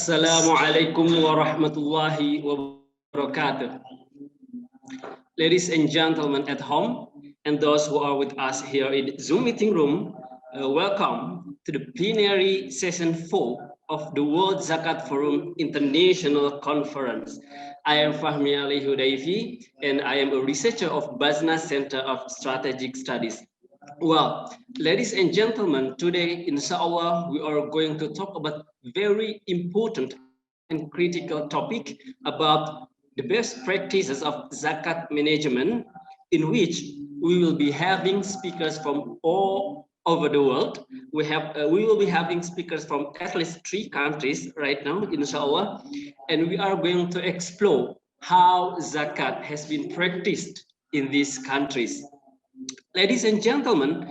Assalamualaikum warahmatullahi wabarakatuh. Ladies and gentlemen at home and those who are with us here in Zoom meeting room, welcome to the plenary session 4 of the World Zakat Forum International Conference. I am Fahmi Ali Hudayfi and I am a researcher of Basna Center of Strategic Studies. Well, ladies and gentlemen, today, inshallah, we are going to talk about very important and critical topic about the best practices of zakat management, in which we will be having speakers from all over the world. We will be having speakers from at least 3 countries right now, inshallah, and we are going to explore how zakat has been practiced in these countries. Ladies and gentlemen,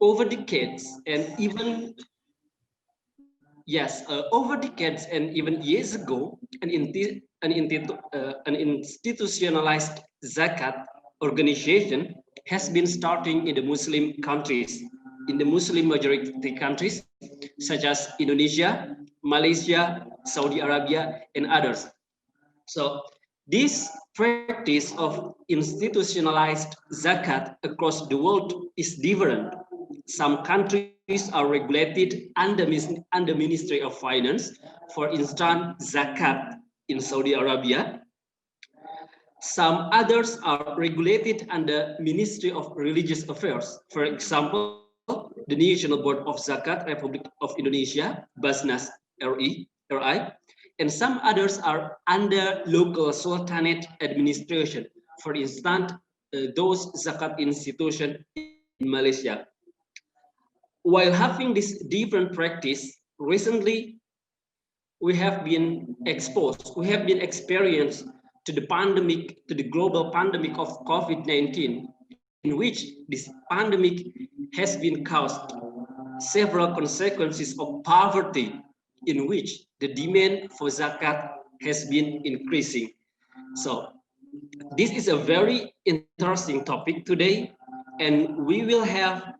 over decades and even years ago, an institutionalized zakat organization has been starting in the Muslim countries, in the Muslim majority countries, such as Indonesia, Malaysia, Saudi Arabia, and others. So this practice of institutionalized zakat across the world is different. Some countries are regulated under Ministry of Finance, for instance, zakat in Saudi Arabia. Some others are regulated under Ministry of Religious Affairs. For example, the National Board of Zakat, Republic of Indonesia, Basnas RI, and some others are under local sultanate administration. For instance, those zakat institutions in Malaysia. While having this different practice, recently we have been experienced to the pandemic, to the global pandemic of COVID-19, in which this pandemic has been caused several consequences of poverty, in which the demand for zakat has been increasing. So this is a very interesting topic today, and we will have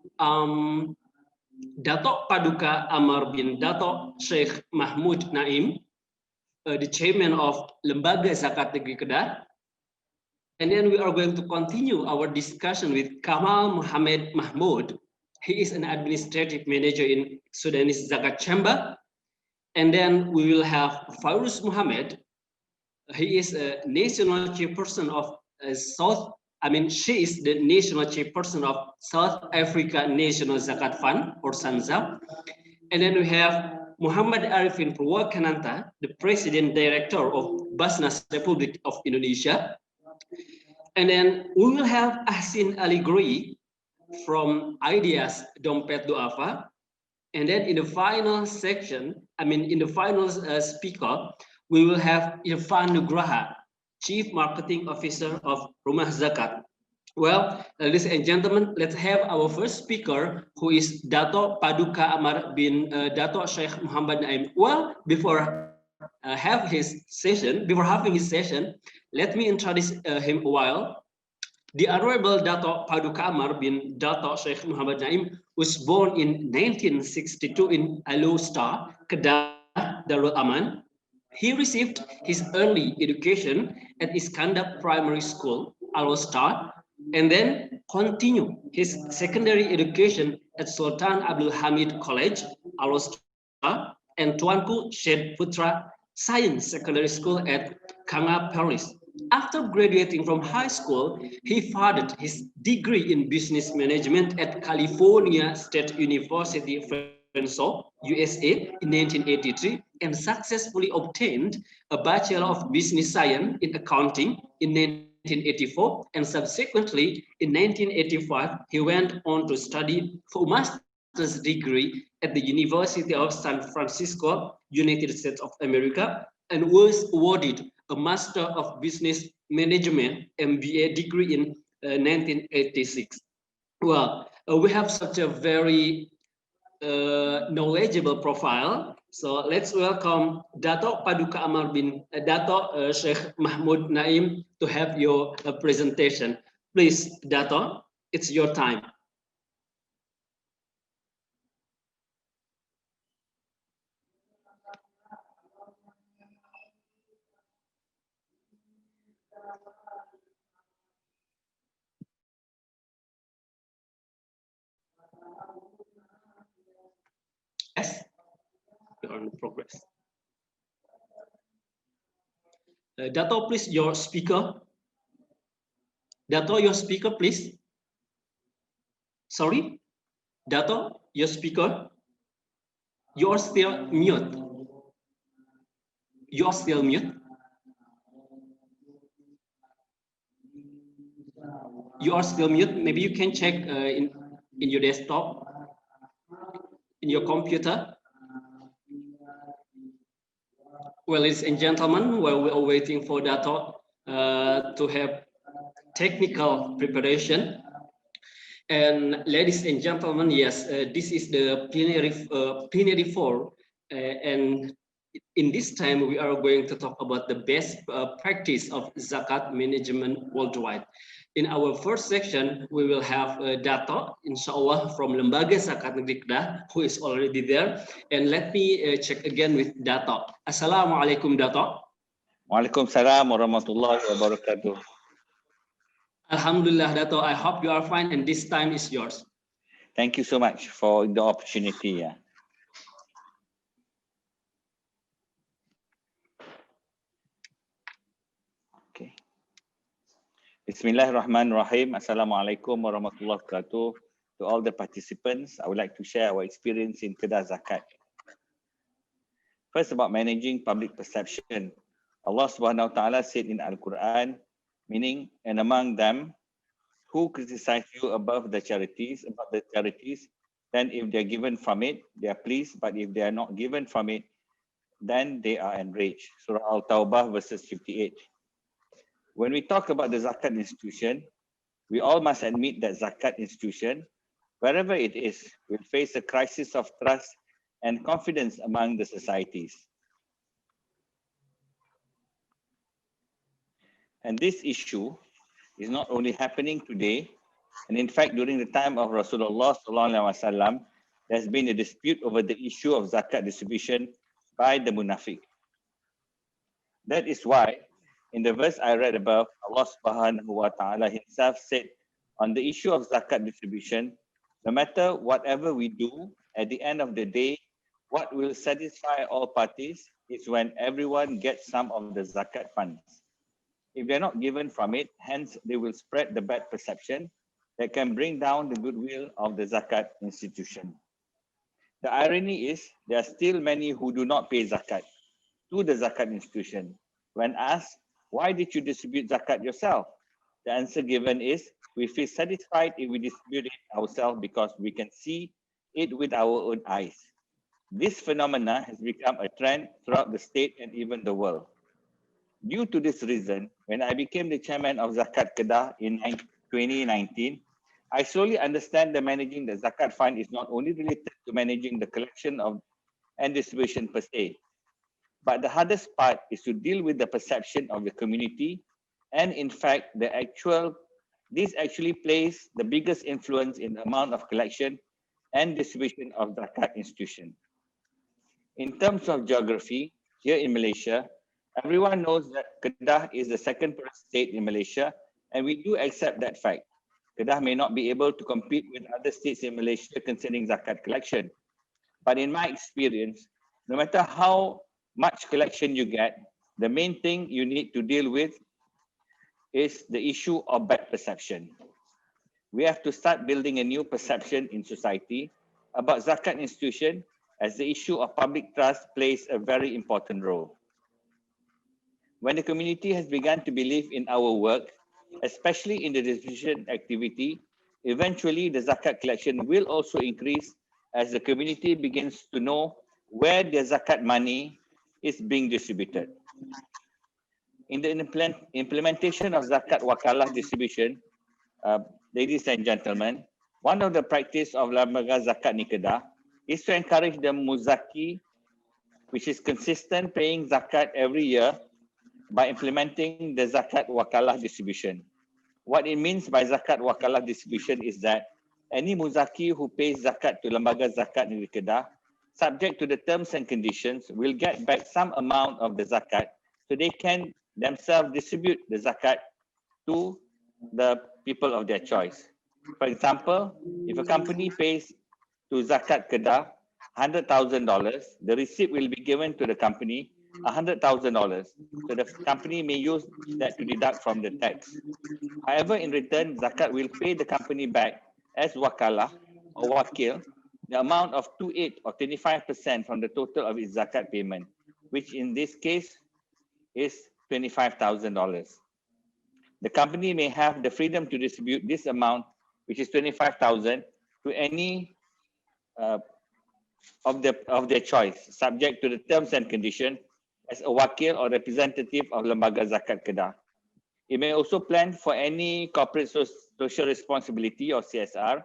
Dato' Paduka Amar bin Dato' Sheikh Mahmud Naim, the chairman of Lembaga Zakat Negeri Kedah. And then we are going to continue our discussion with Kamal Muhammad Mahmud. He is an administrative manager in Sudanese Zakat Chamber. And then we will have Fairuz Muhammad. He is a national chairperson of she is the national chairperson of South Africa National Zakat Fund, or SANZA. And then we have Muhammad Arifin Purwakananta, the president director of Basnas Republic of Indonesia. And then we will have Ahsin Ali Guri from Ideas Dompet Duafa. And then in the final section, speaker, we will have Irfan Nugraha, Chief Marketing Officer of Rumah Zakat. Well, ladies and gentlemen, let's have our first speaker, who is Dato' Paduka Amar bin Dato' Sheikh Muhammad Naim. Well, before having his session, let me introduce him a while. The Honorable Dato' Paduka Amar bin Dato' Sheikh Muhammad Naim was born in 1962 in Alostar, Kedah, Darul Aman. He received his early education at Iskandar Primary School, Alostar, and then continued his secondary education at Sultan Abdul Hamid College, Alostar, and Tuanku Syed Putra Science Secondary School at Kanga, Paris. After graduating from high school, he furthered his degree in business management at California State University, Fresno, USA in 1983, and successfully obtained a Bachelor of Business Science in Accounting in 1984, and subsequently in 1985, he went on to study for a master's degree at the University of San Francisco, United States of America, and was awarded a Master of Business Management MBA degree in 1986. Well, we have such a very knowledgeable profile. So let's welcome Dato' Paduka Amar bin Dato' Sheikh Mahmud Naim to have your presentation. Please, Dato', it's your time. Yes, we are in progress. Dato, please, your speaker. Dato, your speaker, please. Sorry, Dato, your speaker. You're still mute. You're still mute. You are still mute. Maybe you can check in your desktop, in your computer. Well, ladies and gentlemen, while we are waiting for Dato to have technical preparation, and ladies and gentlemen, yes, this is the plenary 4, and in this time we are going to talk about the best practice of zakat management worldwide. In our first section, we will have Dato, inshallah, from Lembaga Zakat Negeri Kedah, who is already there. And let me check again with Dato. Assalamualaikum, Dato. Waalaikumsalam warahmatullahi wabarakatuh. Alhamdulillah, Dato. I hope you are fine, and this time is yours. Thank you so much for the opportunity. Okay. Bismillahirrahmanirrahim. Assalamualaikum warahmatullahi wabarakatuh. To all the participants, I would like to share our experience in Kedah Zakat. First, about managing public perception. Allah Subhanahu wa Ta'ala said in Al-Quran, meaning, and among them, who criticize you about the charities, then if they are given from it, they are pleased, but if they are not given from it, then they are enraged. Surah Al-Tawbah verses 58. When we talk about the Zakat institution, we all must admit that Zakat institution, wherever it is, will face a crisis of trust and confidence among the societies. And this issue is not only happening today, and in fact, during the time of Rasulullah SAW, there's been a dispute over the issue of zakat distribution by the munafiq. That is why, in the verse I read above, Allah Subhanahu wa Ta'ala himself said on the issue of zakat distribution, no matter whatever we do, at the end of the day, what will satisfy all parties is when everyone gets some of the zakat funds. If they're not given from it, hence they will spread the bad perception that can bring down the goodwill of the zakat institution. The irony is there are still many who do not pay zakat to the zakat institution. When asked, why did you distribute zakat yourself? The answer given is, we feel satisfied if we distribute it ourselves because we can see it with our own eyes. This phenomena has become a trend throughout the state and even the world. Due to this reason, when I became the chairman of Zakat Kedah in 2019, I slowly understand that managing the Zakat fund is not only related to managing the collection of and distribution per se, but the hardest part is to deal with the perception of the community, and in fact, this actually plays the biggest influence in the amount of collection and distribution of Zakat institution. In terms of geography, here in Malaysia, everyone knows that Kedah is the second poorest state in Malaysia, and we do accept that fact. Kedah may not be able to compete with other states in Malaysia concerning zakat collection. But in my experience, no matter how much collection you get, the main thing you need to deal with is the issue of bad perception. We have to start building a new perception in society about zakat institution, as the issue of public trust plays a very important role. When the community has begun to believe in our work, especially in the distribution activity, eventually the zakat collection will also increase as the community begins to know where their zakat money is being distributed. In the implementation of zakat wakalah distribution, ladies and gentlemen, one of the practice of Lembaga Zakat Kedah is to encourage the muzaki, which is consistent paying zakat every year, by implementing the zakat wakalah distribution. What it means by zakat wakalah distribution is that any muzaki who pays zakat to Lembaga Zakat Negeri Kedah, subject to the terms and conditions, will get back some amount of the zakat so they can themselves distribute the zakat to the people of their choice. For example, if a company pays to Zakat Kedah $100,000, the receipt will be given to the company $100,000. So the company may use that to deduct from the tax. However, in return, Zakat will pay the company back as wakalah or wakil the amount of 28 or 25% from the total of its Zakat payment, which in this case is $25,000. The company may have the freedom to distribute this amount, which is 25,000, to any of their choice, subject to the terms and conditions as a wakil or representative of Lembaga Zakat Kedah. It may also plan for any corporate social responsibility or CSR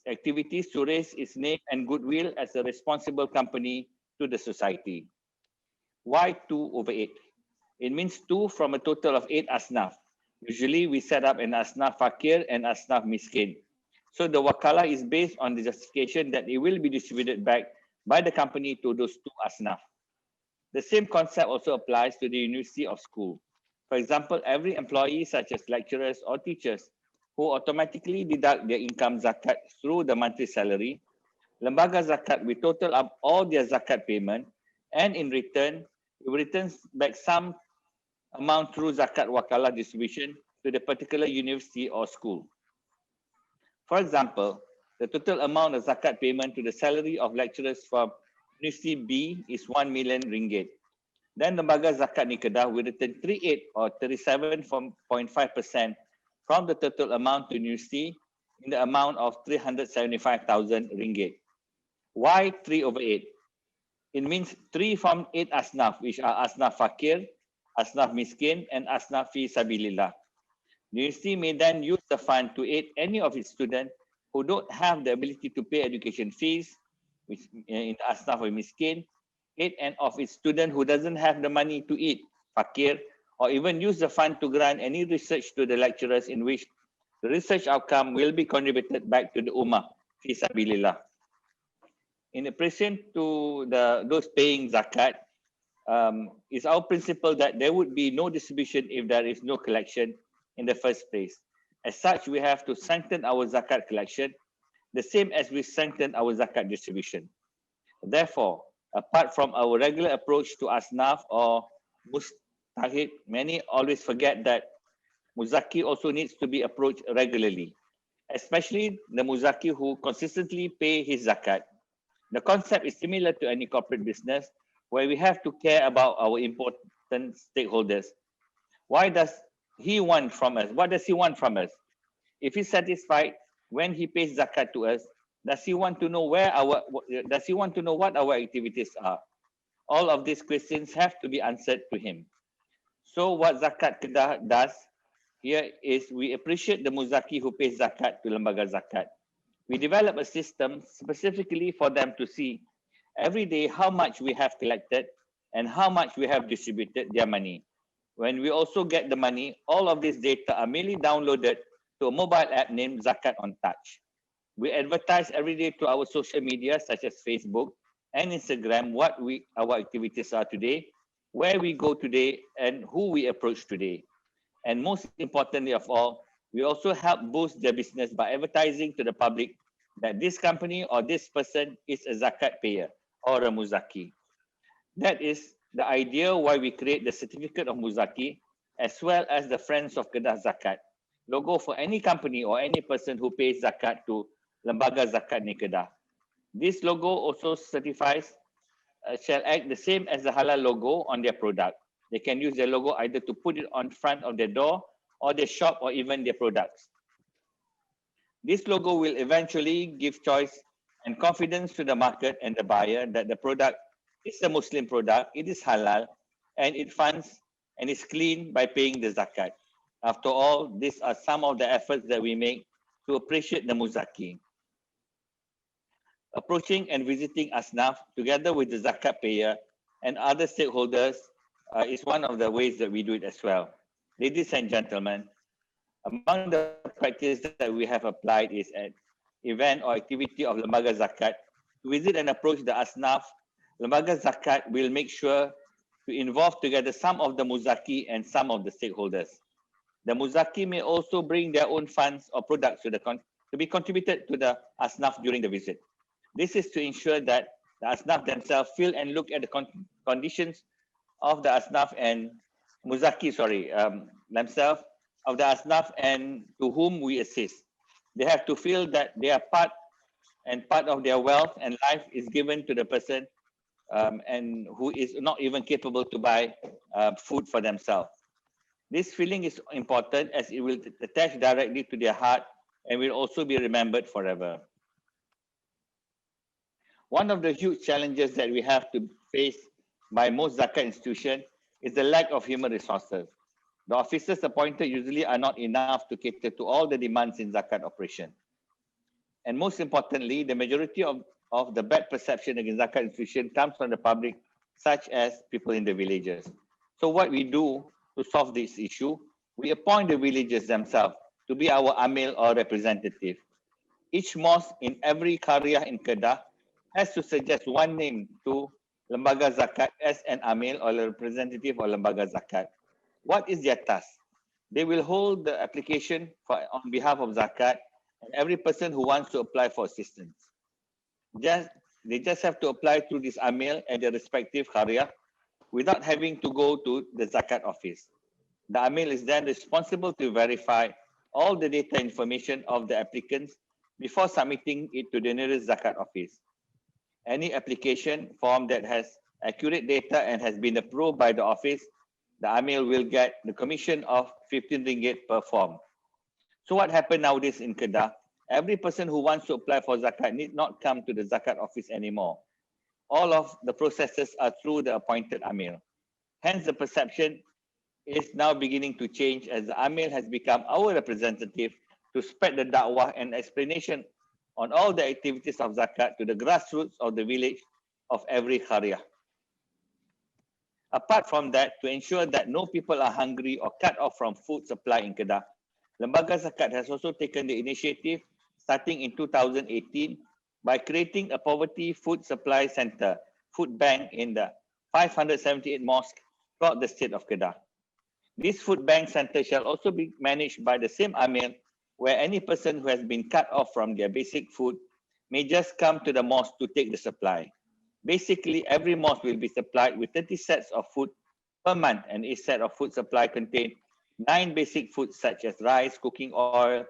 activities to raise its name and goodwill as a responsible company to the society. Why 2/8? It means 2 from a total of 8 asnaf. Usually we set up an asnaf fakir and asnaf miskin. So the wakalah is based on the justification that it will be distributed back by the company to those 2 asnaf. The same concept also applies to the university or school. For example, every employee such as lecturers or teachers who automatically deduct their income zakat through the monthly salary, Lembaga Zakat will total up all their zakat payment, and in return, it returns back some amount through zakat wakalah distribution to the particular university or school. For example, the total amount of zakat payment to the salary of lecturers from University B is 1 million ringgit. Then Lembaga Zakat Kedah will return 38 or 37.5% from the total amount to university in the amount of 375,000 ringgit. Why 3/8? It means 3 from 8 asnaf, which are asnaf fakir, asnaf miskin, and asnaf fi sabilillah. The university may then use the fund to aid any of its students who don't have the ability to pay education fees, which in asnaf or miskin, aid and of its student who doesn't have the money to eat, fakir, or even use the fund to grant any research to the lecturers in which the research outcome will be contributed back to the ummah, fi sabilillah. In addition to those paying zakat, it's our principle that there would be no distribution if there is no collection in the first place. As such, we have to strengthen our zakat collection, the same as we strengthen our zakat distribution. Therefore, apart from our regular approach to asnaf or mustahid, many always forget that muzaki also needs to be approached regularly, especially the muzaki who consistently pay his zakat. The concept is similar to any corporate business where we have to care about our important stakeholders. Why does he want from us? What does he want from us? If he's satisfied when he pays zakat to us, does he want to know what our activities are? All of these questions have to be answered to him. So what Zakat Kedah does here is we appreciate the muzaki who pays zakat to Lembaga Zakat. We develop a system specifically for them to see every day how much we have collected and how much we have distributed their money. When we also get the money, all of this data are merely downloaded to a mobile app named Zakat on Touch. We advertise every day to our social media such as Facebook and Instagram what our activities are today, where we go today, and who we approach today. And most importantly of all, we also help boost their business by advertising to the public that this company or this person is a zakat payer or a muzaki. That is the idea why we create the certificate of muzaki as well as the Friends of Kedah Zakat logo for any company or any person who pays zakat to Lembaga Zakat Kedah. This logo also certifies shall act the same as the halal logo on their product. They can use their logo either to put it on front of their door or their shop or even their products. This logo will eventually give choice and confidence to the market and the buyer that the product is a Muslim product, it is halal, and it funds and is clean by paying the zakat. After all, these are some of the efforts that we make to appreciate the muzaki. Approaching and visiting asnaf together with the zakat payer and other stakeholders is one of the ways that we do it as well. Ladies and gentlemen, among the practices that we have applied is an event or activity of Lembaga Zakat. To visit and approach the asnaf, Lembaga Zakat will make sure to involve together some of the muzaki and some of the stakeholders. The muzaki may also bring their own funds or products to be contributed to the asnaf during the visit. This is to ensure that the Asnaf themselves feel and look at the conditions of the Asnaf and themselves, of the Asnaf and to whom we assist. They have to feel that they are part of their wealth and life is given to the person and who is not even capable to buy food for themselves. This feeling is important as it will attach directly to their heart and will also be remembered forever. One of the huge challenges that we have to face by most Zakat institutions is the lack of human resources. The officers appointed usually are not enough to cater to all the demands in Zakat operation. And most importantly, the majority of the bad perception against Zakat institution comes from the public, such as people in the villages. So what we do to solve this issue, we appoint the villagers themselves to be our amil or representative. Each mosque in every qaryah in Kedah has to suggest one name to Lembaga Zakat as an amil or a representative of Lembaga Zakat. What is their task? They will hold the application on behalf of Zakat and every person who wants to apply for assistance. They just have to apply through this amil at their respective qaryah without having to go to the Zakat office. The amil is then responsible to verify all the data information of the applicants before submitting it to the nearest Zakat office. Any application form that has accurate data and has been approved by the office, the amil will get the commission of 15 ringgit per form. So what happened nowadays in Kedah? Every person who wants to apply for Zakat need not come to the Zakat office anymore. All of the processes are through the appointed amil. Hence, the perception is now beginning to change as the amil has become our representative to spread the da'wah and explanation on all the activities of Zakat to the grassroots of the village of every qaryah. Apart from that, to ensure that no people are hungry or cut off from food supply in Kedah, Lembaga Zakat has also taken the initiative starting in 2018 by creating a poverty food supply center, food bank in the 578 mosques throughout the state of Kedah. This food bank center shall also be managed by the same amil where any person who has been cut off from their basic food may just come to the mosque to take the supply. Basically, every mosque will be supplied with 30 sets of food per month, and each set of food supply contains 9 basic foods such as rice, cooking oil,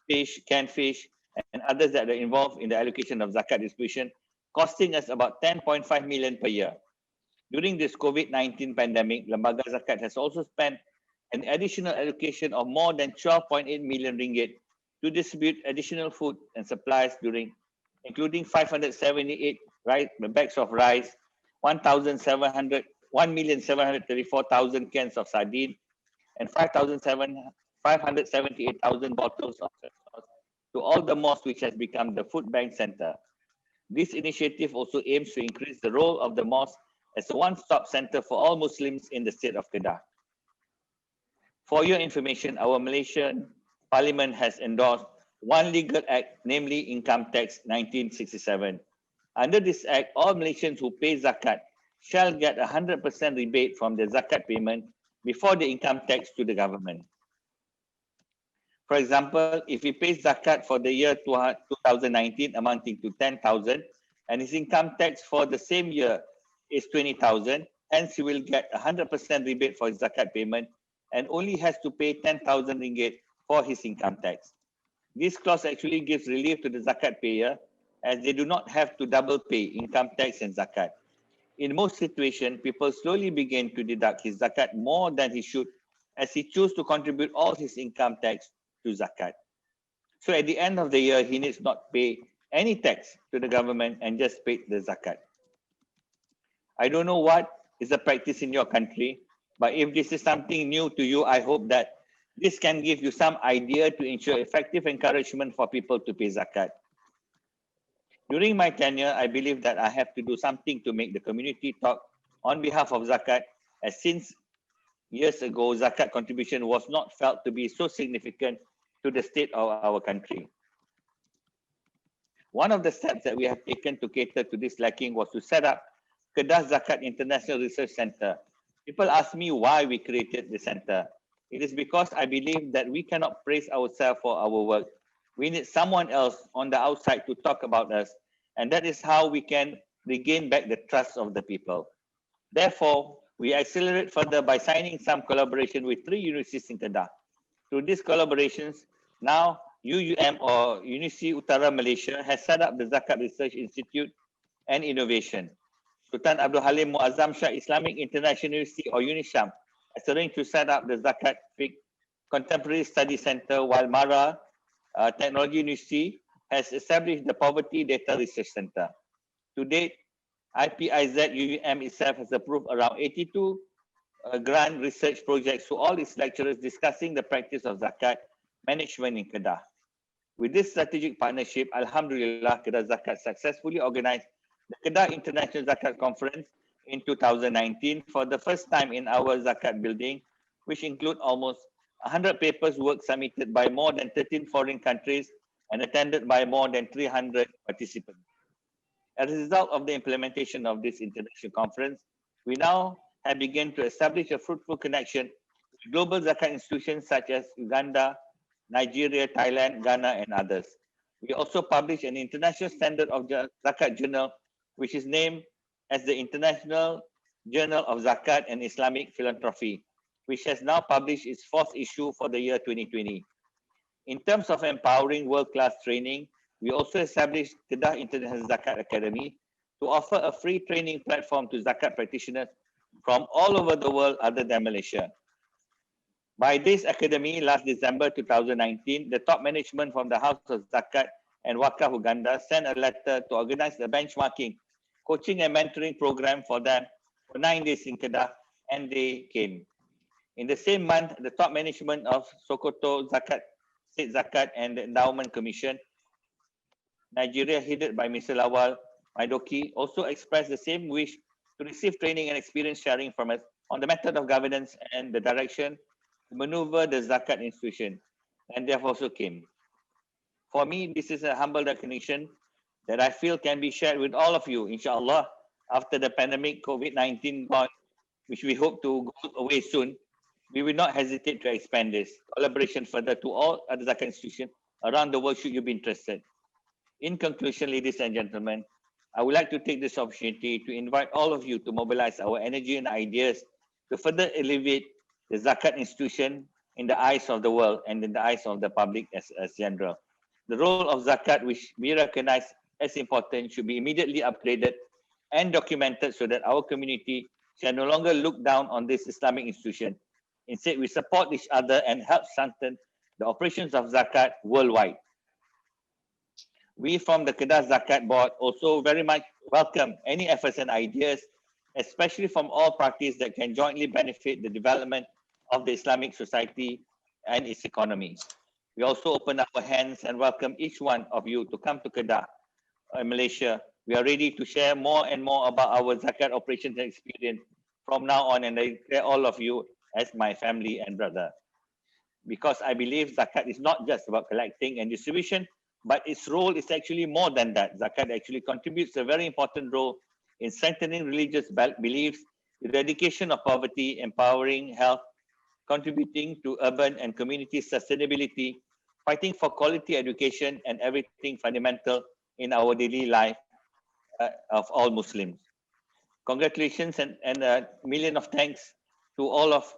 fish, canned fish, and others that are involved in the allocation of Zakat distribution, costing us about 10.5 million per year. During this COVID-19 pandemic, Lembaga Zakat has also spent an additional allocation of more than 12.8 million ringgit to distribute additional food and supplies including 578 bags of rice, 1,734,000 cans of sardine, and 578,000 bottles of sauce to all the mosques which has become the food bank center. This initiative also aims to increase the role of the mosque as a one-stop center for all Muslims in the state of Kedah. For your information, our Malaysian Parliament has endorsed one legal act, namely Income Tax 1967. Under this act, all Malaysians who pay Zakat shall get 100% rebate from the Zakat payment before the income tax to the government. For example, if he pays Zakat for the year 2019 amounting to 10,000 and his income tax for the same year is 20,000, hence he will get 100% rebate for his Zakat payment and only has to pay 10,000 ringgit for his income tax. This clause actually gives relief to the Zakat payer as they do not have to double pay income tax and Zakat. In most situations, people slowly begin to deduct his Zakat more than he should as he chooses to contribute all his income tax to Zakat. So at the end of the year, he needs not pay any tax to the government and just pay the Zakat. I don't know what is the practice in your country, but if this is something new to you, I hope that this can give you some idea to ensure effective encouragement for people to pay Zakat. During my tenure, I believe that I have to do something to make the community talk on behalf of Zakat, as since years ago, Zakat contribution was not felt to be so significant to the state of our country. One of the steps that we have taken to cater to this lacking was to set up Kedah Zakat International Research Center. People ask me why we created the center. It is because I believe that we cannot praise ourselves for our work. We need someone else on the outside to talk about us And that is how we can regain back the trust of the people. Therefore, we accelerate further by signing some collaboration with 3 universities in Kedah. Through these collaborations, now UUM or University Utara Malaysia has set up the Zakat Research Institute and Innovation. Sultan Abdul Halim Muazzam Shah Islamic International University or UNISHAM has arranged to set up the Zakat Fiqh Contemporary Study Center, while Mara Technology University has established the Poverty Data Research Center. To date, IPIZ UUM itself has approved around 82 grant research projects to all its lecturers discussing the practice of zakat management in Kedah. With this strategic partnership, Alhamdulillah, Kedah Zakat successfully organized the Kedah International Zakat Conference in 2019 for the first time in our Zakat building, which include almost 100 papers work submitted by more than 13 foreign countries and attended by more than 300 participants. As a result of the implementation of this international conference, we now have begun to establish a fruitful connection with global Zakat institutions such as Uganda, Nigeria, Thailand, Ghana, and others. We also publish an international standard of Zakat journal, which is named as the International Journal of Zakat and Islamic Philanthropy, which has now published its 4th issue for the year 2020. In terms of empowering world-class training, we also established Kedah International Zakat Academy to offer a free training platform to Zakat practitioners from all over the world other than Malaysia. By this academy, last December 2019, the top management from the House of Zakat and Wakaf Uganda sent a letter to organize a benchmarking, coaching and mentoring program for them for 9 days in Kedah, and they came. In the same month, the top management of Sokoto Zakat, State Zakat and the Endowment Commission, Nigeria, headed by Mr. Lawal Maidoki, also expressed the same wish to receive training and experience sharing from us on the method of governance and the direction to maneuver the Zakat institution, and they have also came. For me, this is a humble recognition that I feel can be shared with all of you, inshallah, after the pandemic COVID-19 gone, which we hope to go away soon. We will not hesitate to expand this collaboration further to all other Zakat institutions around the world should you be interested. In conclusion, ladies and gentlemen, I would like to take this opportunity to invite all of you to mobilize our energy and ideas to further elevate the Zakat institution in the eyes of the world and in the eyes of the public as general. The role of Zakat, which we recognize as important, should be immediately upgraded and documented so that our community shall no longer look down on this Islamic institution. Instead, we support each other and help strengthen the operations of Zakat worldwide. We from the Kedah Zakat Board also very much welcome any efforts and ideas, especially from all parties that can jointly benefit the development of the Islamic society and its economy. We also open our hands and welcome each one of you to come to Kedah, Malaysia. We are ready to share more and more about our Zakat operations and experience from now on, and I declare all of you as my family and brother. Because I believe Zakat is not just about collecting and distribution, but its role is actually more than that. Zakat actually contributes a very important role in strengthening religious beliefs, eradication of poverty, empowering health, contributing to urban and community sustainability, fighting for quality education, and everything fundamental in our daily life of all Muslims. Congratulations and a million of thanks to all of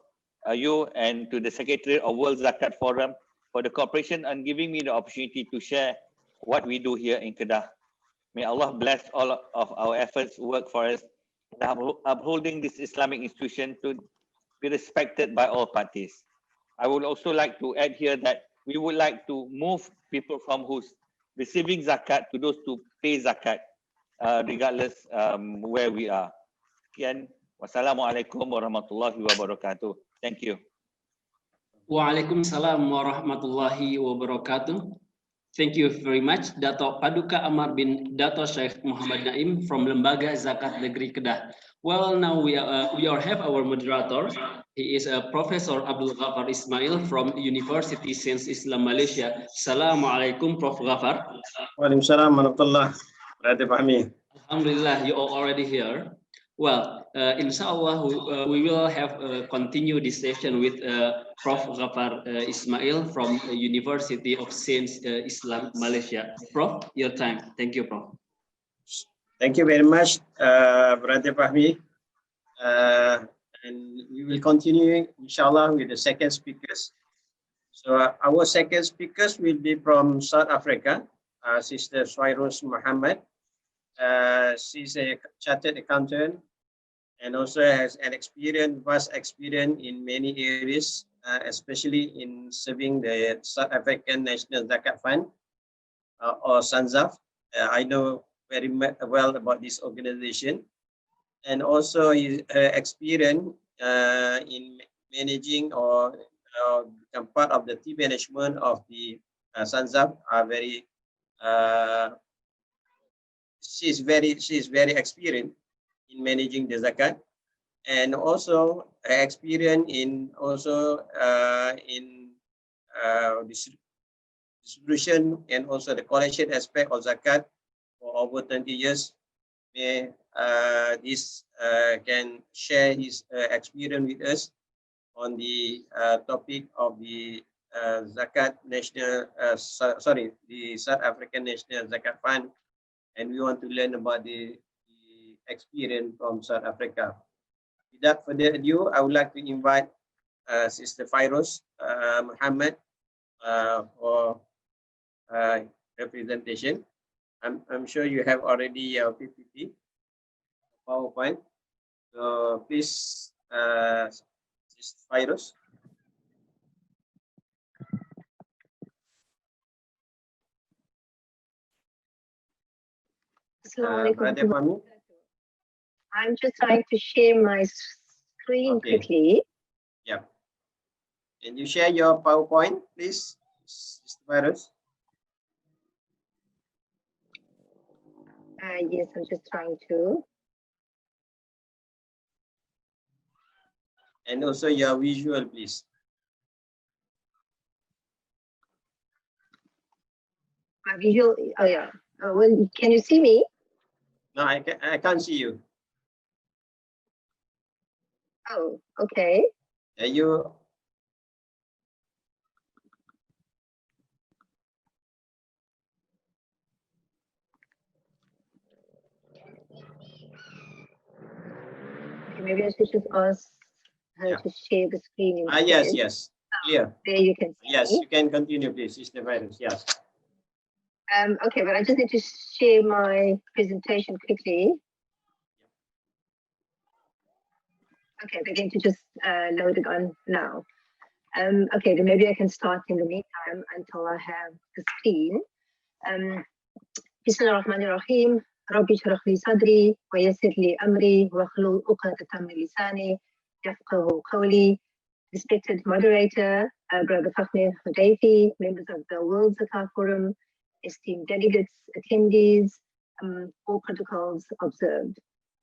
you and to the Secretary of World Zakat Forum for the cooperation and giving me the opportunity to share what we do here in Kedah. May Allah bless all of our efforts work for us, upholding this Islamic institution to be respected by all parties. I would also like to add here that we would like to move people from who's receiving zakat to those to pay zakat, regardless where we are. Sekian, wassalamualaikum warahmatullahi wabarakatuh. Thank you. Waalaikumsalam warahmatullahi wabarakatuh. Thank you very much, Dato' Paduka Amar bin Dato' Syekh Muhammad Naim from Lembaga Zakat Negeri Kedah. Well, now we have our moderator. He is Professor Abdul Ghafar Ismail from University Sains Islam Malaysia. Assalamualaikum, Prof. Ghafar. Waalaikumsalam warahmatullahi wabarakatuh. Alhamdulillah, you are already here. Well, inshallah, we will have continue this session with Prof. Ghafar Ismail from University of Sains Islam Malaysia. Prof, your time. Thank you, Prof. Thank you very much, Brother Fahmi. And we will continue, inshallah, with the second speakers. So our second speakers will be from South Africa, Sister Swairos Muhammad. She's a chartered accountant and also has an vast experience in many areas, especially in serving the South African National Zakat Fund, or SANZAF. I know very well about this organization, and also his experience in managing or become part of the team management of the SANZAF are very. She's very experienced in managing the zakat, and also experience in distribution and also the collection aspect of zakat for over 20 years. May this can share his experience with us on the topic of the zakat national the South African National Zakat Fund, and we want to learn about the experience from South Africa. Without further ado, I would like to invite Sister Fairos Muhammad for representation. I'm sure you have already PPT, PowerPoint. So please, Sister Fairos. I'm just trying to share my screen quickly. Yeah. Can you share your PowerPoint, please, Sister Fairos? Yes, I'm just trying to. And also your visual, please. My visual, oh yeah. Well, can you see me? No, I can't see you. Oh, okay. You. Okay, maybe I should just ask her to share the screen. Yes. Clear. There you can see. Yes, me. you can continue, please, Sister Fairos. Yes. Okay, but I just need to share my presentation quickly. Okay, they're going to just load it on now. Okay, then maybe I can start in the meantime until I have the screen. Bismillahirrahmanirrahim. Rabbi shrah li sadri wa yassir li amri wa hlul uqdatan min lisani yafqahu qawli. Respected moderator, Brother Fahmi Hudayfi, members of the World Zakat Forum, esteemed delegates, attendees, all protocols observed.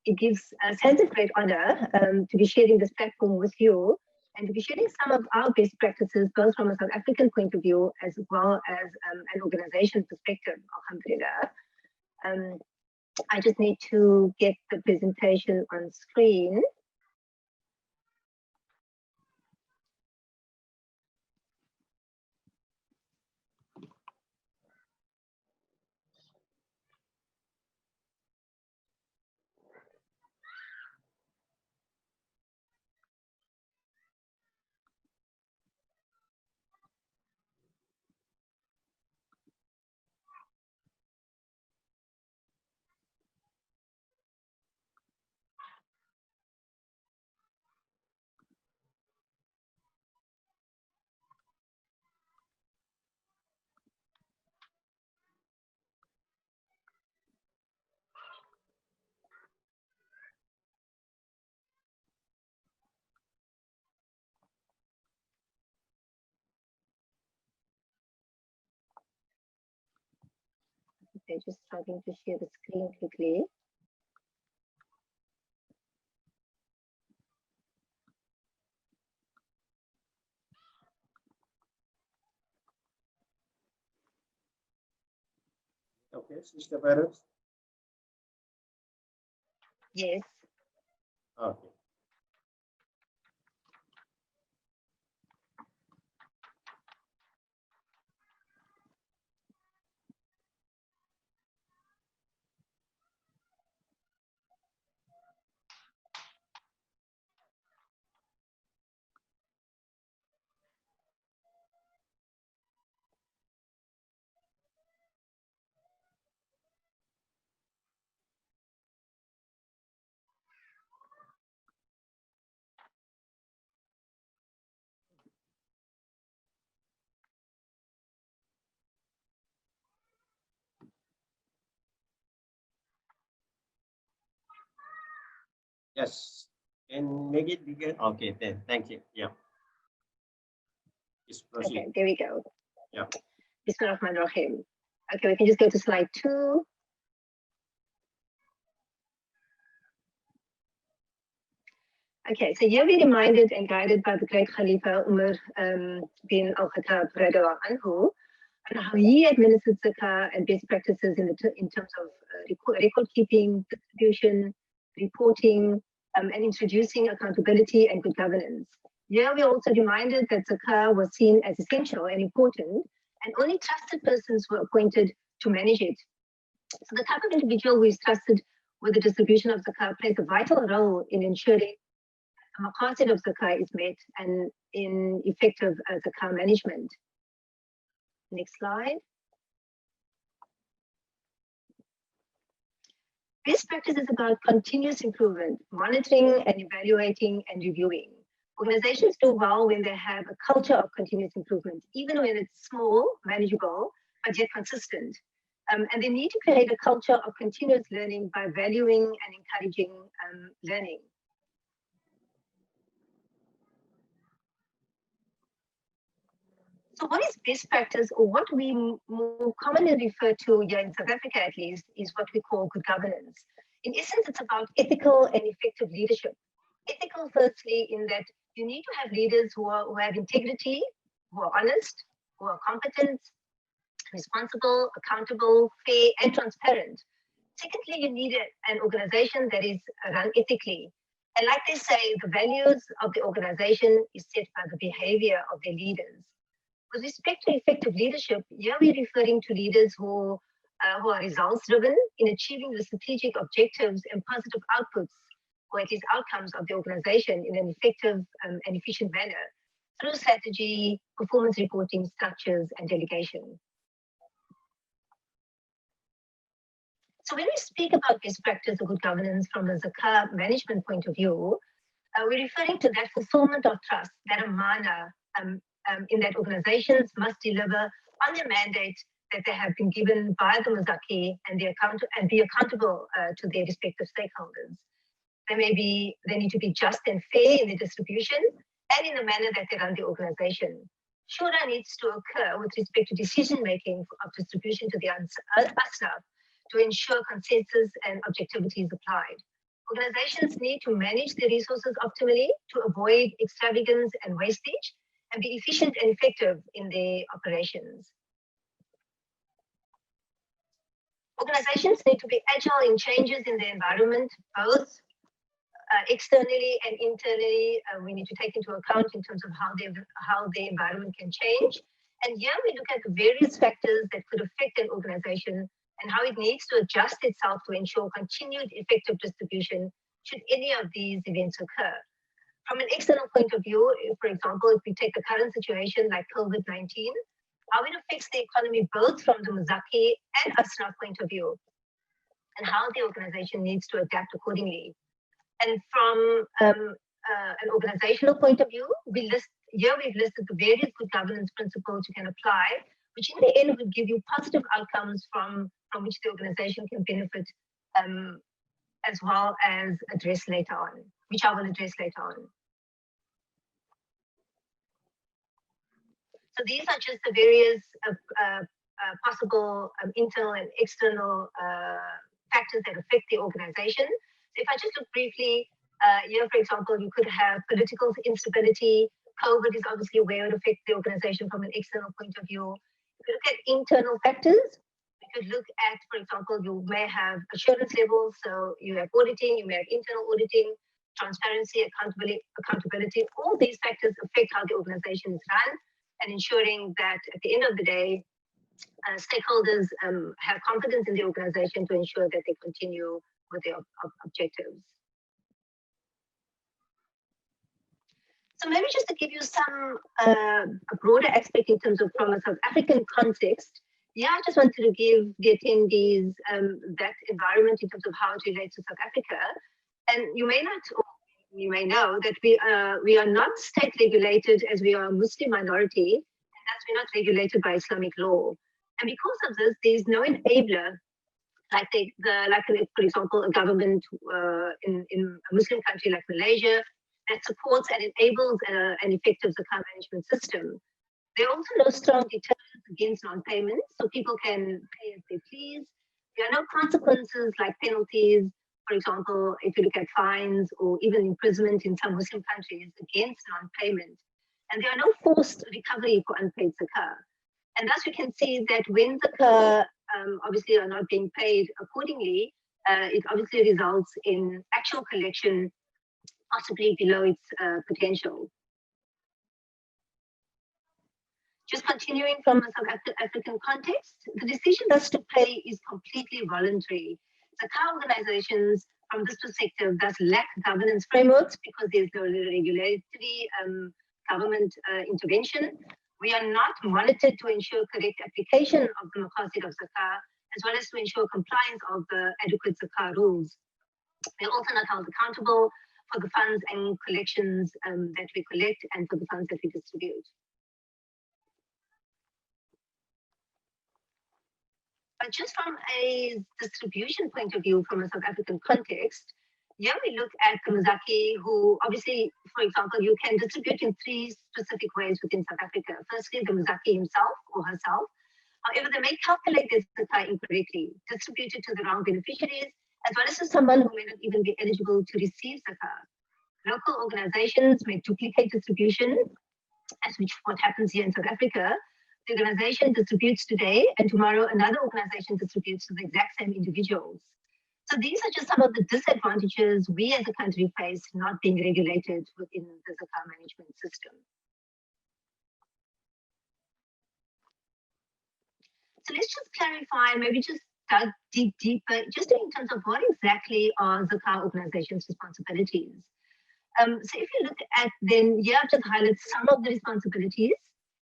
It gives us a great honor to be sharing this platform with you and to be sharing some of our best practices, both from a South African point of view as well as an organization perspective, alhamdulillah. I just need to get the presentation on screen. Okay, just starting to share the screen quickly. Okay, Sister Fairos. Yes. Okay. Yes. And make it bigger. Okay, then thank you. Yeah. Please proceed. Okay, there we go. Yeah. Bismillahirrahmanirrahim. Okay, we can just go to slide 2. Okay, so here we're reminded and guided by the great Khalifa Umar bin Al-Khattab radiallahu anhu, and how he administered zakah and best practices in terms of record keeping, distribution, reporting, and introducing accountability and good governance. Here we're also reminded that zakah was seen as essential and important, and only trusted persons were appointed to manage it. So the type of individual who is trusted with the distribution of zakah plays a vital role in ensuring the maqasid of zakah is met and in effective zakah management. Next slide. Best practice is about continuous improvement, monitoring and evaluating and reviewing. Organizations do well when they have a culture of continuous improvement, even when it's small, manageable, but yet consistent. And they need to create a culture of continuous learning by valuing and encouraging learning. So what is best practice, or what we more commonly refer to here in South Africa at least, is what we call good governance. In essence, it's about ethical and effective leadership. Ethical, firstly, in that you need to have leaders who have integrity, who are honest, who are competent, responsible, accountable, fair, and transparent. Secondly, you need an organization that is run ethically. And like they say, the values of the organization is set by the behavior of their leaders. With respect to effective leadership, here we're referring to leaders who are results-driven in achieving the strategic objectives and positive outputs, or at least outcomes of the organization in an effective and efficient manner through strategy, performance reporting, structures, and delegation. So when we speak about best practice or good governance from a zakah management point of view, we're referring to that fulfillment of trust, that amana, in that organizations must deliver on their mandate that they have been given by the Muzaki and be accountable to their respective stakeholders. They need to be just and fair in the distribution and in the manner that they run the organization. Shura needs to occur with respect to decision making of distribution to the asnaf to ensure consensus and objectivity is applied. Organizations need to manage their resources optimally to avoid extravagance and wastage, and be efficient and effective in their operations. Organizations need to be agile in changes in the environment, both externally and internally. We need to take into account in terms of how the environment can change. And here we look at the various factors that could affect an organization and how it needs to adjust itself to ensure continued effective distribution should any of these events occur. From an external point of view, for example, if we take the current situation like COVID-19, how it affects the economy both from the Muzaki and Asnaf point of view, and how the organization needs to adapt accordingly. And from an organizational point of view, we've listed the various good governance principles you can apply, which in the end will give you positive outcomes from which the organization can benefit, as well as address later on, which I will address later on. So these are just the various possible internal and external factors that affect the organization. So if I just look briefly, here, for example, you could have political instability. COVID is obviously where it would affect the organization from an external point of view. If you look at internal factors, we could look at, for example, you may have assurance levels. So you have auditing, you may have internal auditing, transparency, accountability. All these factors affect how the organization is run, and ensuring that at the end of the day, stakeholders have confidence in the organization to ensure that they continue with their objectives. So maybe just to give you some a broader aspect in terms of from a South African context, yeah, I just wanted to give the attendees that environment in terms of how it relates to South Africa. And you may not, or you may know that we are not state regulated, as we are a Muslim minority, and thus we're not regulated by Islamic law. And because of this, there is no enabler for example, a government in a Muslim country like Malaysia that supports and enables an effective zakat management system. There are also no strong deterrents against non-payment, so people can pay as they please. There are no consequences like penalties, for example, if you look at fines or even imprisonment in some Muslim countries against non-payment. And there are no forced recovery for unpaid zakah. And thus we can see that when zakah obviously are not being paid accordingly, it obviously results in actual collection possibly below its potential. Just continuing from a South African context, the decision thus to pay is completely voluntary. Zakah organizations from this perspective thus lack governance frameworks because there's no regulatory government intervention. We are not monitored to ensure correct application of the maqasid of zakah, as well as to ensure compliance of the adequate zakah rules. We're also not held accountable for the funds and collections that we collect and for the funds that we distribute. But just from a distribution point of view, from a South African context, here we look at the Muzaki, who obviously, for example, you can distribute in 3 specific ways within South Africa. Firstly, the Muzaki himself or herself. However, they may calculate this zakah incorrectly, distribute it to the wrong beneficiaries, as well as to someone who may not even be eligible to receive zakah. Local organizations may duplicate distribution, as which what happens here in South Africa. The organization distributes today, and tomorrow another organization distributes to the exact same individuals. So these are just some of the disadvantages we as a country face not being regulated within the zakah management system. So let's just clarify, maybe just dig deeper, just in terms of what exactly are zakah organizations' responsibilities. So if you look at then, here I've just highlighted some of the responsibilities.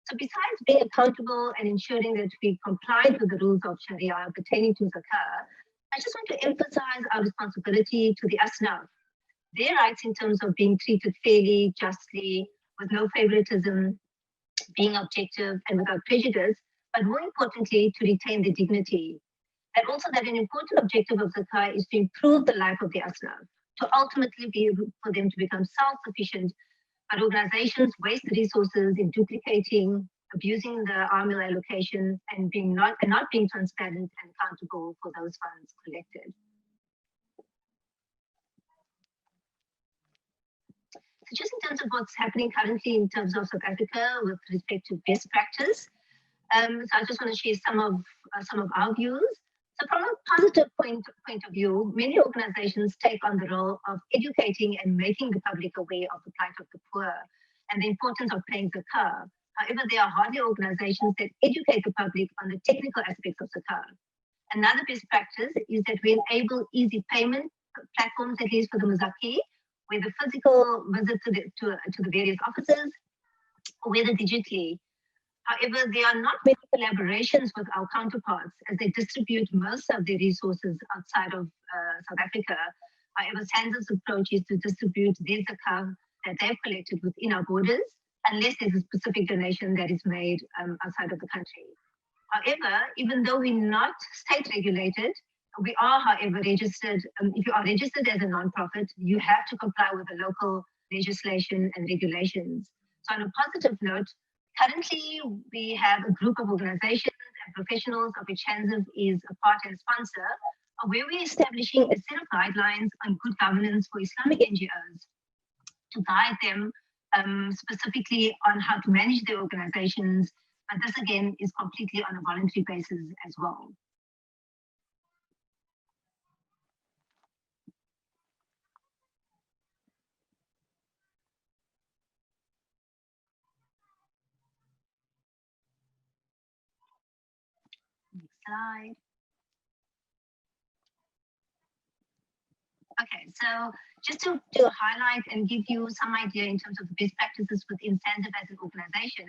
So besides being accountable and ensuring that we comply with the rules of Sharia pertaining to zakah, I just want to emphasize our responsibility to the asnaf. Their rights in terms of being treated fairly, justly, with no favoritism, being objective and without prejudice, but more importantly, to retain their dignity. And also that an important objective of zakah is to improve the life of the asnaf, to ultimately be able for them to become self-sufficient. But organizations waste resources in duplicating, abusing the AMIL allocation, and not being transparent and accountable for those funds collected. So just in terms of what's happening currently in terms of South Africa with respect to best practice, so I just want to share some of our views. So from a positive point of view, many organizations take on the role of educating and making the public aware of the plight of the poor and the importance of paying zakah. However, there are hardly organizations that educate the public on the technical aspects of zakah. Another best practice is that we enable easy payment platforms, at least for the Muzaki, where the physical visit to the various offices, or whether digitally. However, there are not many collaborations with our counterparts as they distribute most of their resources outside of South Africa. However, SANZA's approach is to distribute their zakah that they've collected within our borders, unless there's a specific donation that is made outside of the country. However, even though we're not state regulated, we are, however, registered. If you are registered as a non-profit, you have to comply with the local legislation and regulations. So on a positive note, currently, we have a group of organizations and professionals of which SANZA is a part and sponsor, where we're establishing a set of guidelines on good governance for Islamic NGOs to guide them specifically on how to manage their organizations. But this, again, is completely on a voluntary basis as well. Next slide. Okay, so just to highlight and give you some idea in terms of the best practices within SANZA as an organization.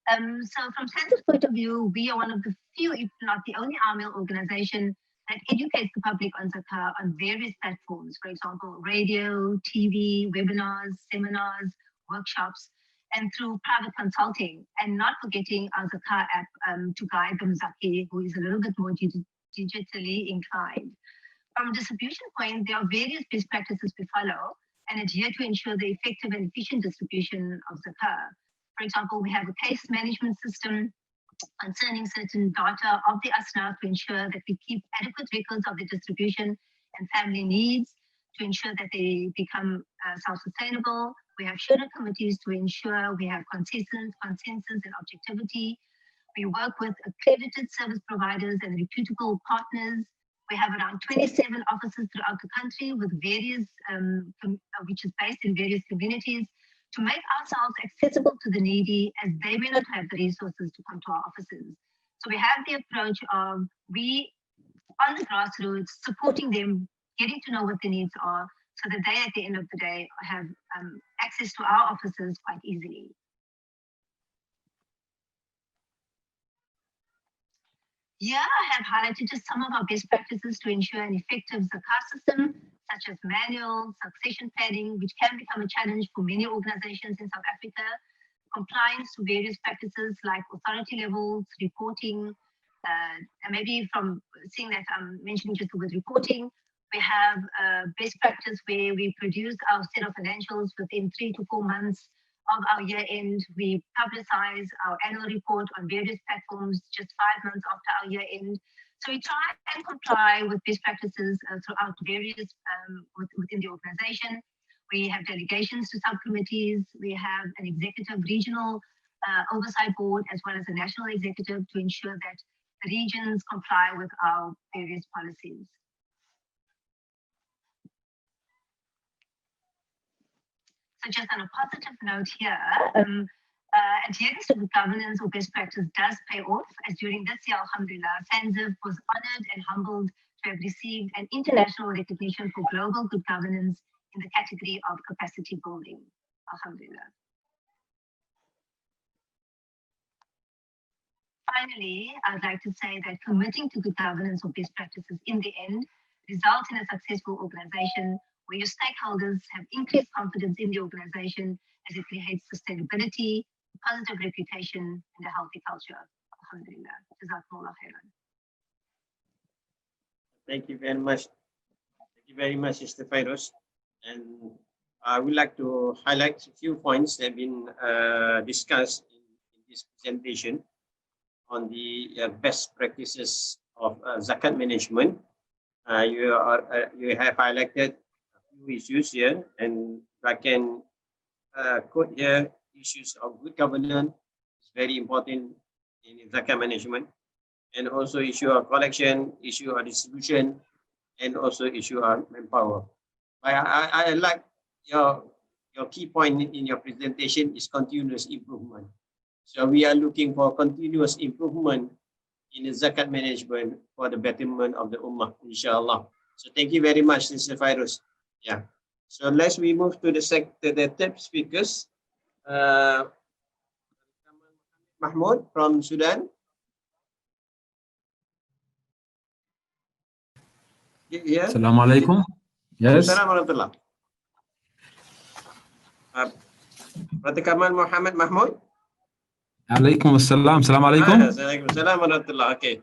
So from SANZA's point of view, we are one of the few, if not the only AMIL organization that educates the public on zakah on various platforms, for example, radio, TV, webinars, seminars, workshops, and through private consulting, and not forgetting our zakah app to guide the Muzaki, who is a little bit more digitally inclined. From a distribution point, there are various best practices we follow and adhere to ensure the effective and efficient distribution of zakat. For example, we have a case management system concerning certain data of the asnaf to ensure that we keep adequate records of the distribution and family needs to ensure that they become self-sustainable. We have shura committees to ensure we have consensus and objectivity. We work with accredited service providers and reputable partners. We have around 27 offices throughout the country with various, which is based in various communities to make ourselves accessible to the needy as they may not have the resources to come to our offices. So we have the approach of we, on the grassroots, supporting them, getting to know what their needs are so that they, at the end of the day, have access to our offices quite easily. Here I have highlighted just some of our best practices to ensure an effective zakat system, such as manual succession planning, which can become a challenge for many organizations in South Africa, compliance to various practices like authority levels, reporting, and maybe from seeing that I'm mentioning just with reporting, we have best practice where we produce our set of financials within 3 to 4 months of our year end. We publicize our annual report on various platforms just 5 months after our year end. So we try and comply with best practices throughout various within the organization. We have delegations to subcommittees. We have an executive regional oversight board as well as a national executive to ensure that the regions comply with our various policies. So just on a positive note here, adherence to good governance or best practice does pay off, as during this year, alhamdulillah, Sanziv was honored and humbled to have received an international recognition for global good governance in the category of capacity building, alhamdulillah. Finally, I'd like to say that committing to good governance or best practices in the end results in a successful organization where your stakeholders have increased confidence in the organization as it creates sustainability, a positive reputation, and a healthy culture. Alhamdulillah. Jazakumullah khairan. Thank you very much. Thank you very much, Mr. Fairoz. And I would like to highlight a few points that have been discussed in this presentation on the best practices of zakat management. You have highlighted a few issues here, and I can quote here issues of good governance is very important in zakat management, and also issue of collection, issue of distribution, and also issue of manpower. I like your key point in your presentation is continuous improvement. So we are looking for continuous improvement in the zakat management for the betterment of the ummah, inshallah. So thank you very much, Mr. Fairoz. Yeah. So let's we move to the third speakers. Mahmoud from Sudan. Yeah. Assalamu alaikum. Yes. Assalamu alaikum. Brother Kamal Muhammad Mahmoud. Alaikum assalam. Assalamu alaikum. Assalamu alaikum. Okay.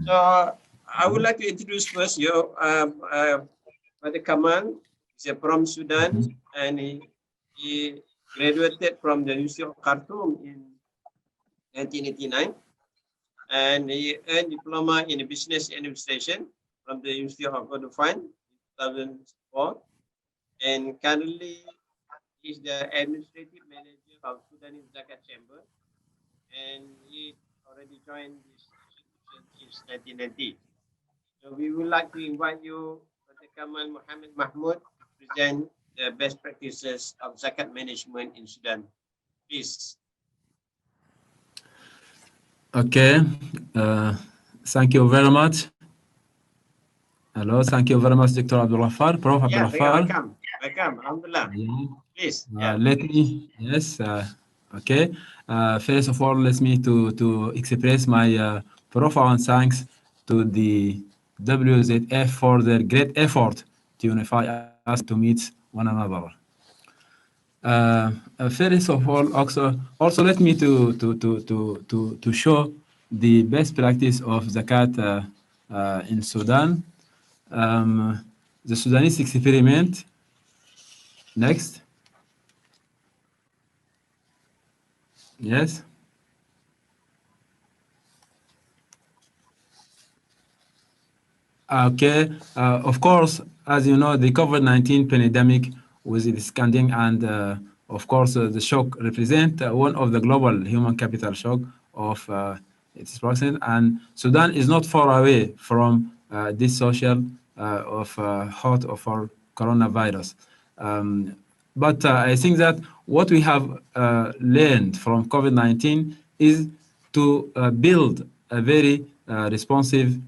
So I would like to introduce first your Brother Kamal. He's from Sudan, and he graduated from the University of Khartoum in 1989, and he earned diploma in business administration from the University of Kordofan in 2004, and currently he's the administrative manager of Sudanese Zakat Chamber, and he already joined this institution since 1990. So we would like to invite you, Brother Kamal Muhammad Mahmoud, to present the best practices of zakat management in Sudan. Please. Okay. Thank you very much. Hello. Thank you very much, Dr. Abdul Ghaffar, Prof. Abdul Ghaffar. Welcome. Alhamdulillah. Yeah. Please. Let me. Yes. Okay. First of all, let me to express my profound thanks to the WZF for their great effort to unify us to meet one another. First of all, also let me to show the best practice of zakat in Sudan. The Sudanese experiment. Next. Yes. Okay, of course, as you know, the COVID-19 pandemic was expanding, and of course, the shock represent one of the global human capital shock of its percent, and Sudan is not far away from this social of hot of our coronavirus. But I think that what we have learned from COVID-19 is to build a very responsive,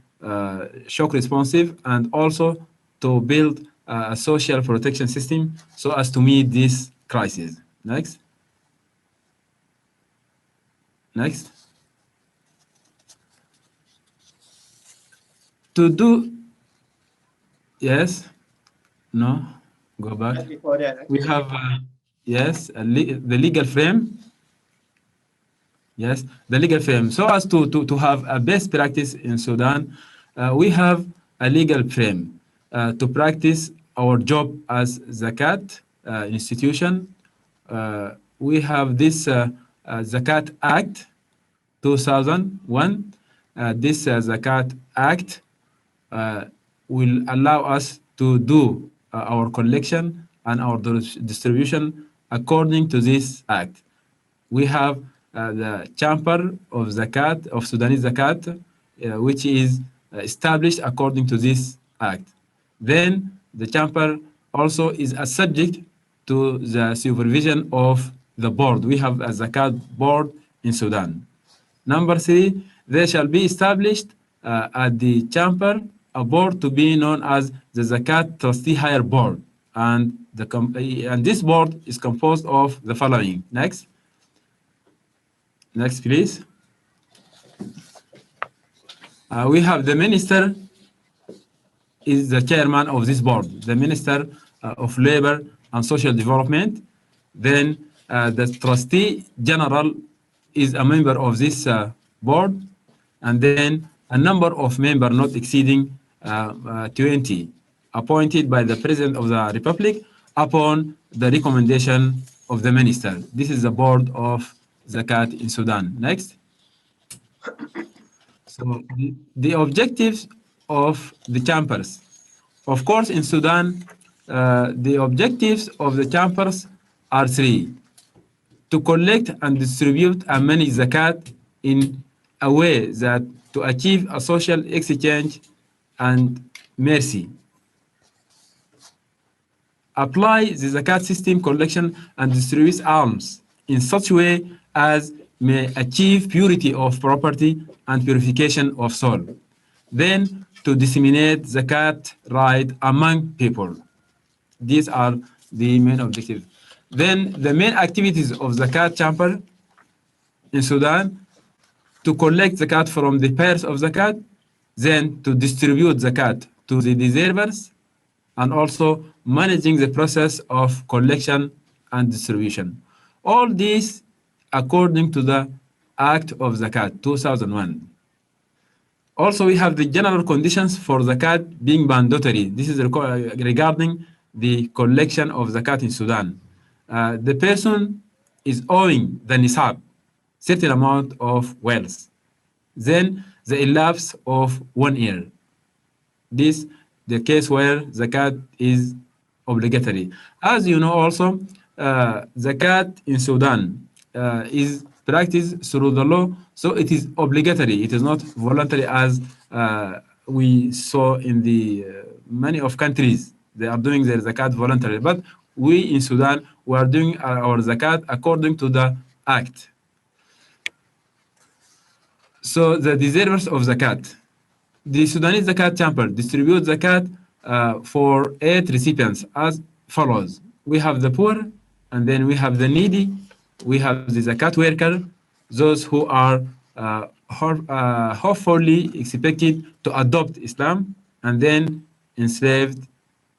shock responsive, and also to build a social protection system so as to meet this crisis. Next. Next. To do, yes, no, go back. Just before that, We have, yes, the legal frame. Yes, the legal frame. So as to have a best practice in Sudan, we have a legal frame to practice our job as Zakat institution. We have this Zakat Act 2001. This Zakat Act will allow us to do our collection and our distribution according to this act. We have the Chamber of Zakat, of Sudanese Zakat, which is established according to this act. Then the Chamber also is a subject to the supervision of the board. We have a Zakat board in Sudan. Number three, there shall be established at the Chamber a board to be known as the Zakat Trustee Hire Board. And this board is composed of the following. Next. Next, please. We have the minister is the chairman of this board, the Minister of Labor and Social Development. Then the trustee general is a member of this board, and then a number of members not exceeding 20, appointed by the President of the Republic upon the recommendation of the minister. This is the board of Zakat in Sudan. Next. So the objectives of the chambers. Of course, in Sudan, the objectives of the chambers are three: to collect and distribute and manage zakat in a way that to achieve a social exchange and mercy. Apply the zakat system collection and distribute alms in such a way as may achieve purity of property and purification of soul. Then to disseminate zakat right among people. These are the main objectives. Then the main activities of zakat chamber in Sudan: to collect zakat from the payers of zakat, then to distribute zakat to the deservers, and also managing the process of collection and distribution. All these according to the Act of Zakat 2001. Also, we have the general conditions for zakat being mandatory. This is regarding the collection of zakat in Sudan. The person is owing the nisab, certain amount of wealth. Then the elapse of 1 year. This the case where zakat is obligatory. As you know also, zakat in Sudan is practiced through the law, so it is obligatory. It is not voluntary as we saw in the many of countries. They are doing their zakat voluntarily. But we in Sudan, we are doing our zakat according to the act. So the deservers of zakat. The Sudanese Zakat Chamber distributes zakat for 8 recipients as follows. We have the poor, and then we have the needy, we have the zakat worker, those who are hopefully expected to adopt Islam, and then enslaved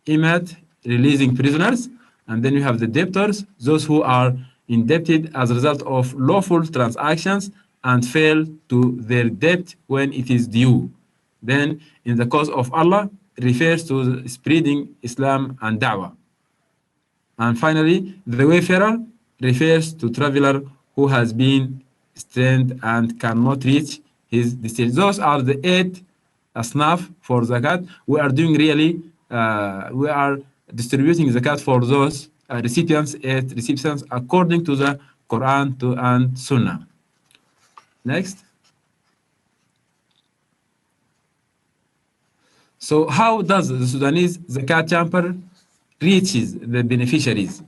immigrants, releasing prisoners, and then we have the debtors, those who are indebted as a result of lawful transactions, and fail to their debt when it is due. Then, in the cause of Allah, refers to spreading Islam and da'wah. And finally, the wayfarer refers to traveler who has been stranded and cannot reach his destination. Those are the 8 asnaf for zakat. We are doing really, we are distributing zakat for those recipients, 8 recipients according to the Quran and Sunnah. Next. So how does the Sudanese zakat chamber reaches the beneficiaries?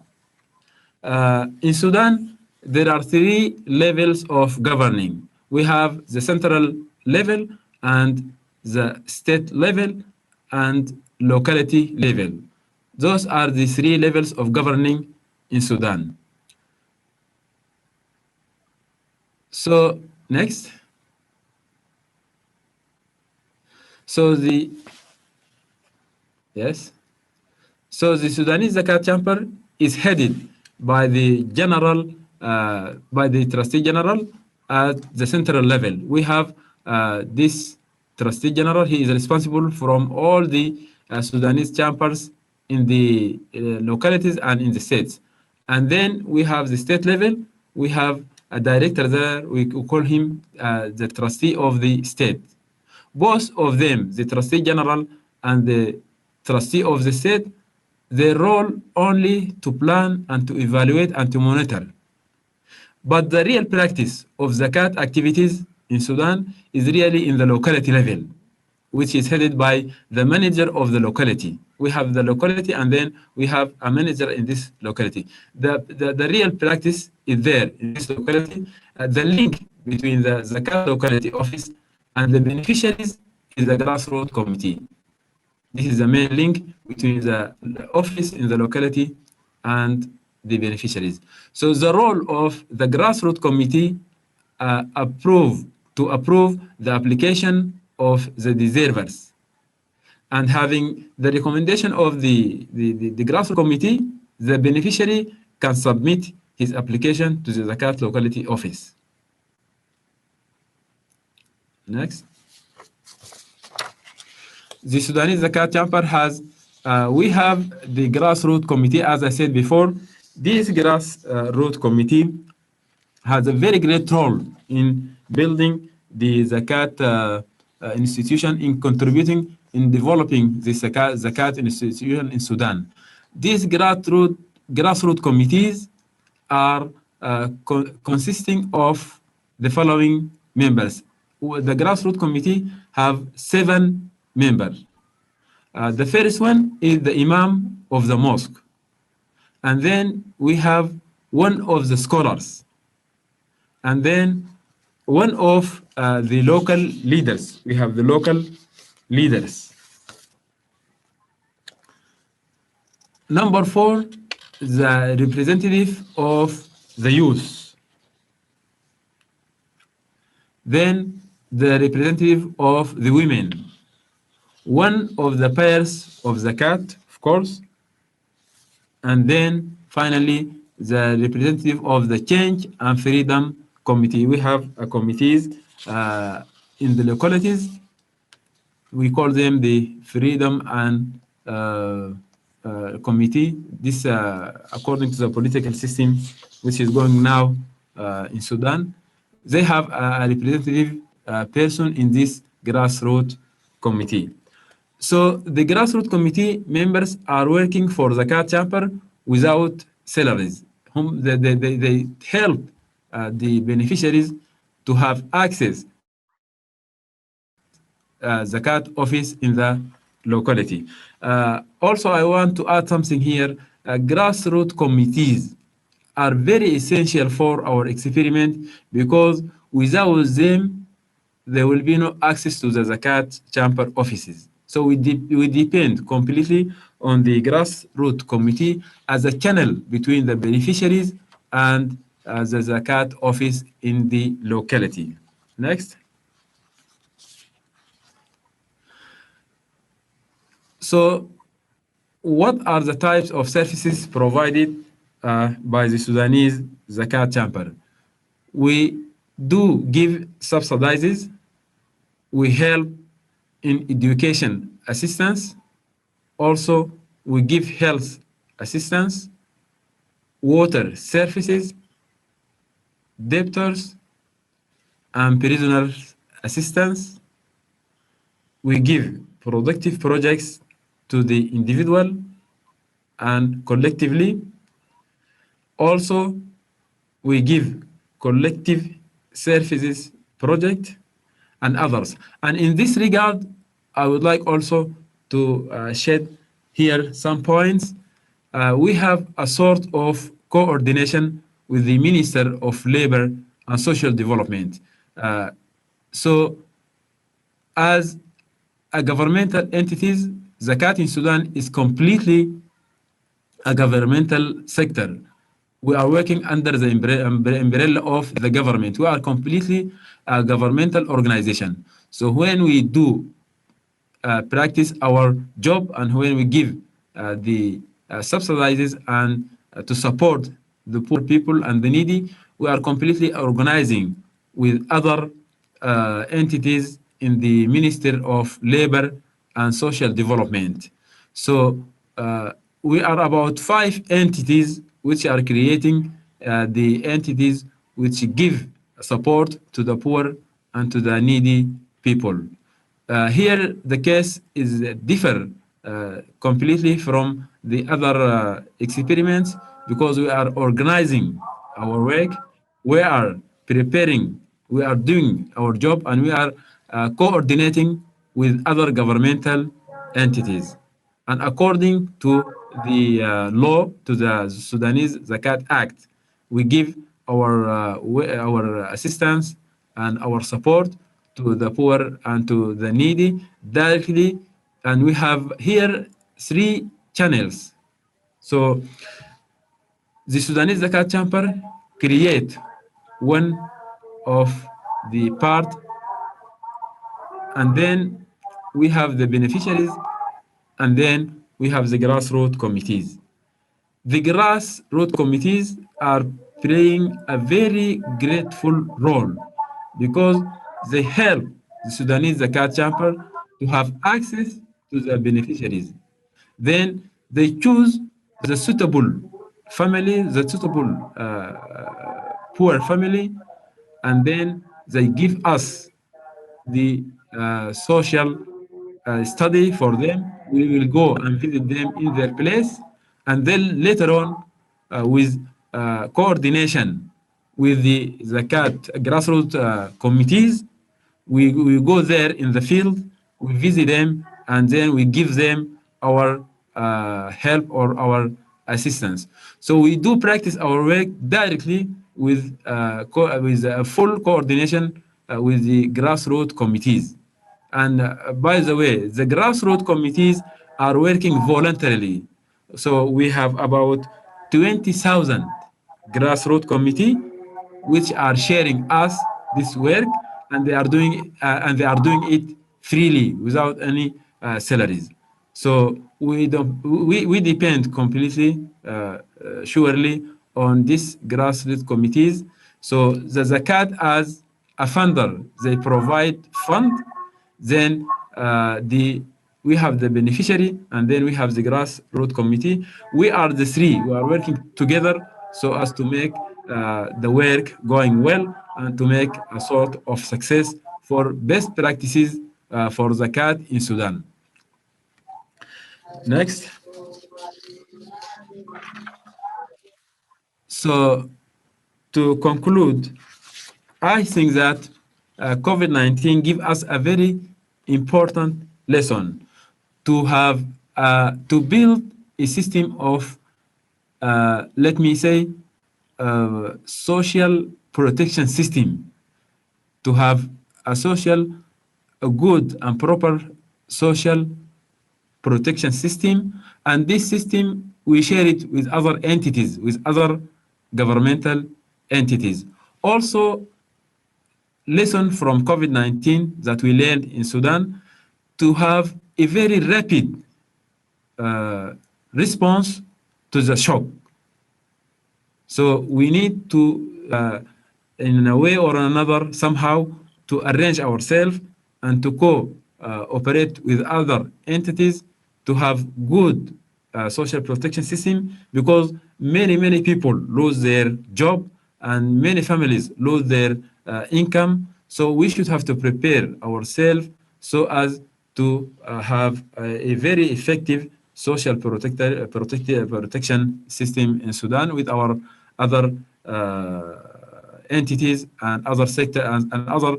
In Sudan, there are 3 levels of governing. We have the central level and the state level and locality level. Those are the 3 levels of governing in Sudan. So next. So yes. So the Sudanese Zakat Chamber is headed by the by the Trustee General at the central level. We have this Trustee General. He is responsible from all the Sudanese chambers in the localities and in the states. And then we have the state level. We have a director there. We call him the Trustee of the state. Both of them, the Trustee General and the Trustee of the state, their role only to plan and to evaluate and to monitor. But the real practice of zakat activities in Sudan is really in the locality level, which is headed by the manager of the locality. We have the locality and then we have a manager in this locality. The real practice is there in this locality. The link between the zakat locality office and the beneficiaries is the grassroots committee. This is the main link between the office in the locality and the beneficiaries. So the role of the grassroots committee approve the application of the deservers. And having the recommendation of the grassroots committee, the beneficiary can submit his application to the Zakat locality office. Next. The Sudanese Zakat Chamber has, we have the grassroots committee, as I said before. This grassroots committee has a very great role in building the Zakat institution, in contributing in developing the Zakat institution in Sudan. These grassroots committees are consisting of the following members. The grassroots committee have 7 members. The first one is the Imam of the mosque. And then we have one of the scholars. And then one of the local leaders. We have the local leaders. Number 4, the representative of the youth. Then the representative of the women. One of the pairs of zakat, of course, and then finally the representative of the Change and Freedom Committee. We have committees in the localities. We call them the Freedom and Committee. This, according to the political system which is going now in Sudan, they have a representative person in this grassroots committee. So the grassroots committee members are working for the Zakat Chamber without salaries. They help the beneficiaries to have access Zakat office in the locality. Also, I want to add something here. Grassroots committees are very essential for our experiment because without them, there will be no access to the Zakat Chamber offices. So we depend completely on the grassroots committee as a channel between the beneficiaries and the Zakat office in the locality. Next. So what are the types of services provided by the Sudanese Zakat Chamber? We do give subsidies. We help in education assistance. Also, we give health assistance, water services, debtors, and prisoner assistance. We give productive projects to the individual and collectively. Also, we give collective services project and others. And in this regard, I would like also to shed here some points. We have a sort of coordination with the Minister of Labor and Social Development. So as a governmental entities, Zakat in Sudan is completely a governmental sector. We are working under the umbrella of the government. We are completely a governmental organization. So when we do practice our job and when we give the subsidies and to support the poor people and the needy, we are completely organizing with other entities in the Ministry of Labor and Social Development. So we are about 5 entities which are creating the entities which give support to the poor and to the needy people. Here, the case is differ completely from the other experiments because we are organizing our work, we are preparing, we are doing our job, and we are coordinating with other governmental entities. And according to the law, to the Sudanese Zakat Act, we give our assistance and our support to the poor and to the needy directly. And we have here 3 channels. So the Sudanese Zakat Chamber create one of the part, and then we have the beneficiaries, and then we have the grassroots committees. The grassroots committees are playing a very grateful role because they help the Sudanese Zakat Chamber to have access to the beneficiaries. Then they choose the suitable family, the suitable poor family, and then they give us the social study for them. We will go and visit them in their place, and then later on, with coordination with the Zakat grassroots committees, we go there in the field, we visit them, and then we give them our help or our assistance. So we do practice our work directly with full coordination with the grassroots committees. And by the way, the grassroots committees are working voluntarily. So we have about 20,000 grassroots committee which are sharing us this work, and they are doing it freely without any salaries. So we depend completely surely on these grassroots committees. So the zakat as a funder, they provide fund, then we have the beneficiary, and then we have the grassroots committee. We are the 3. We are working together so as to make the work going well and to make a sort of success for best practices for zakat in Sudan. Next. So to conclude, I think that COVID-19 give us a very important lesson to have to build a system of let me say social protection system, to have a good and proper social protection system, and this system we share it with other entities, with other governmental entities. Also, lesson from COVID-19 that we learned in Sudan, to have a very rapid response to the shock. So we need to in a way or another somehow to arrange ourselves and to cooperate with other entities to have good social protection system, because many people lose their job and many families lose their income. So we should have to prepare ourselves so as to have a very effective social protection system in Sudan with our other entities and other sector and other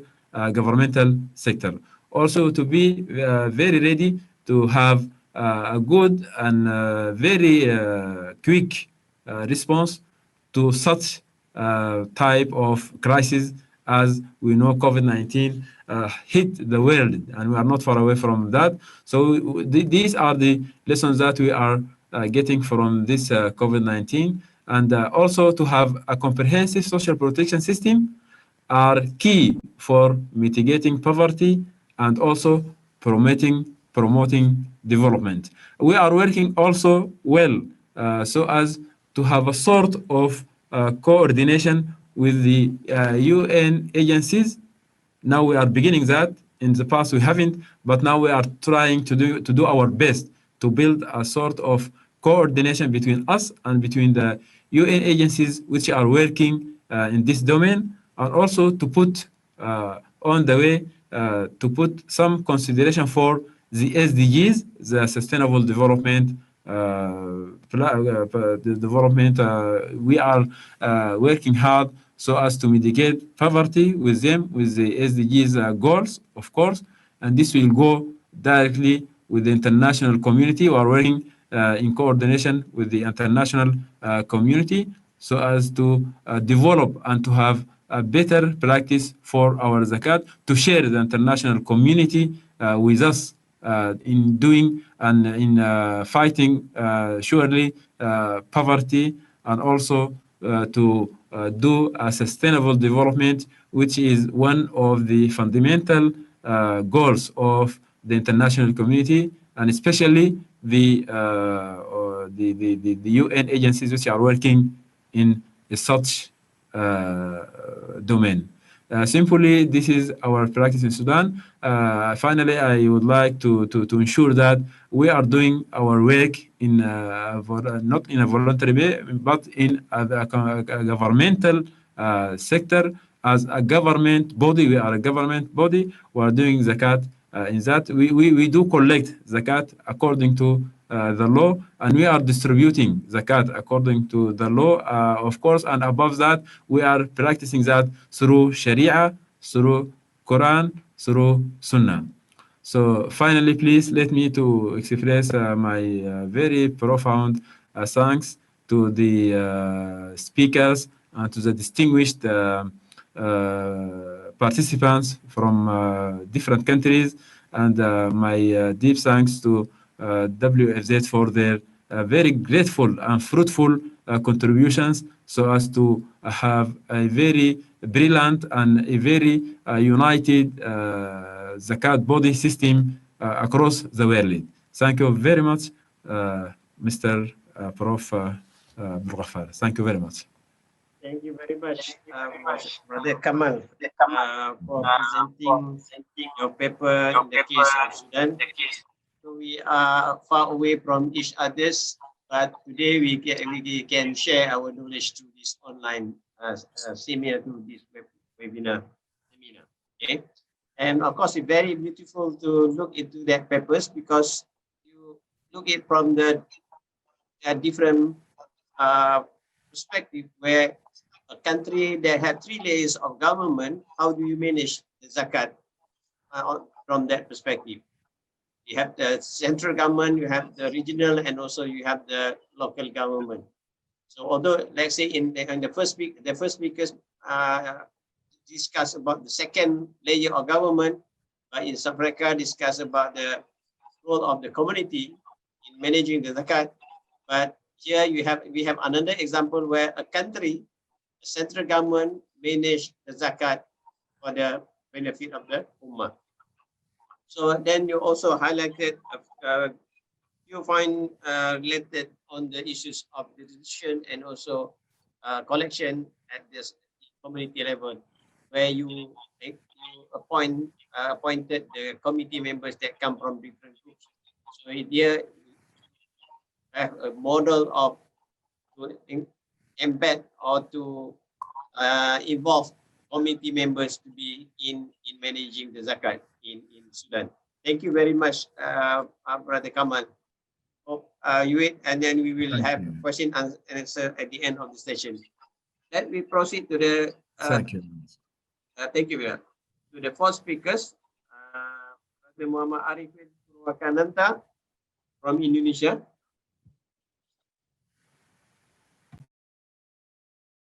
governmental sector. Also to be very ready to have a good and very quick response to such type of crisis, as we know COVID-19 hit the world and we are not far away from that. So these are the lessons that we are getting from this COVID-19, and also to have a comprehensive social protection system are key for mitigating poverty and also promoting development. We are working also well so as to have a sort of coordination with the UN agencies. Now we are beginning that. In the past we haven't, but now we are trying to do our best to build a sort of coordination between us and between the UN agencies which are working in this domain, and also to put on the way to put some consideration for the SDGs, the Sustainable Development the development. We are working hard so as to mitigate poverty with them, with the SDGs goals, of course, and this will go directly with the international community. We are working in coordination with the international community so as to develop and to have a better practice for our zakat, to share the international community with us in doing and in fighting surely poverty, and also to do a sustainable development, which is one of the fundamental goals of the international community, and especially the UN agencies which are working in such domain. Simply, this is our practice in Sudan. Finally, I would like to ensure that we are doing our work in not in a voluntary way, but in a governmental sector. As a government body, we are a government body. We are doing zakat. In that, we do collect zakat according to the law, and we are distributing zakat according to the law, of course, and above that, we are practicing that through Sharia, through Quran, through Sunnah. So finally, please let me to express my very profound thanks to the speakers and to the distinguished participants from different countries, and my deep thanks to WFZ for their very grateful and fruitful contributions, so as to have a very brilliant and a very united zakat body system across the world. Thank you very much, Mr. Prof. Abdul. Thank you very much. Thank you very much, Brother Kamal, for presenting your paper in the case of Sudan. So we are far away from each others, but today we can share our knowledge through this online similar to this webinar seminar. Okay, and of course it's very beautiful to look into that papers, because you look it from the different perspective, where a country that had 3 layers of government, how do you manage the zakat from that perspective? You have the central government, you have the regional, and also you have the local government. So although, let's say in the first speakers discuss about the second layer of government, but in South Africa discuss about the role of the community in managing the zakat. But here we have another example where a country, the central government, manage the zakat for the benefit of the ummah. So then you also highlighted you find related on the issues of the decision and also collection at this community level, where you appointed the committee members that come from different groups. So here have a model of to embed or to involve committee members to be in managing the zakat in Sudan. Thank you very much, Brother Kamal. Hope you wait, and then we will have a question and answer at the end of the session. Let me proceed to the. Thank you. Thank you, to the fourth speakers. Brother Muhammad Arifin Purwakananta from Indonesia.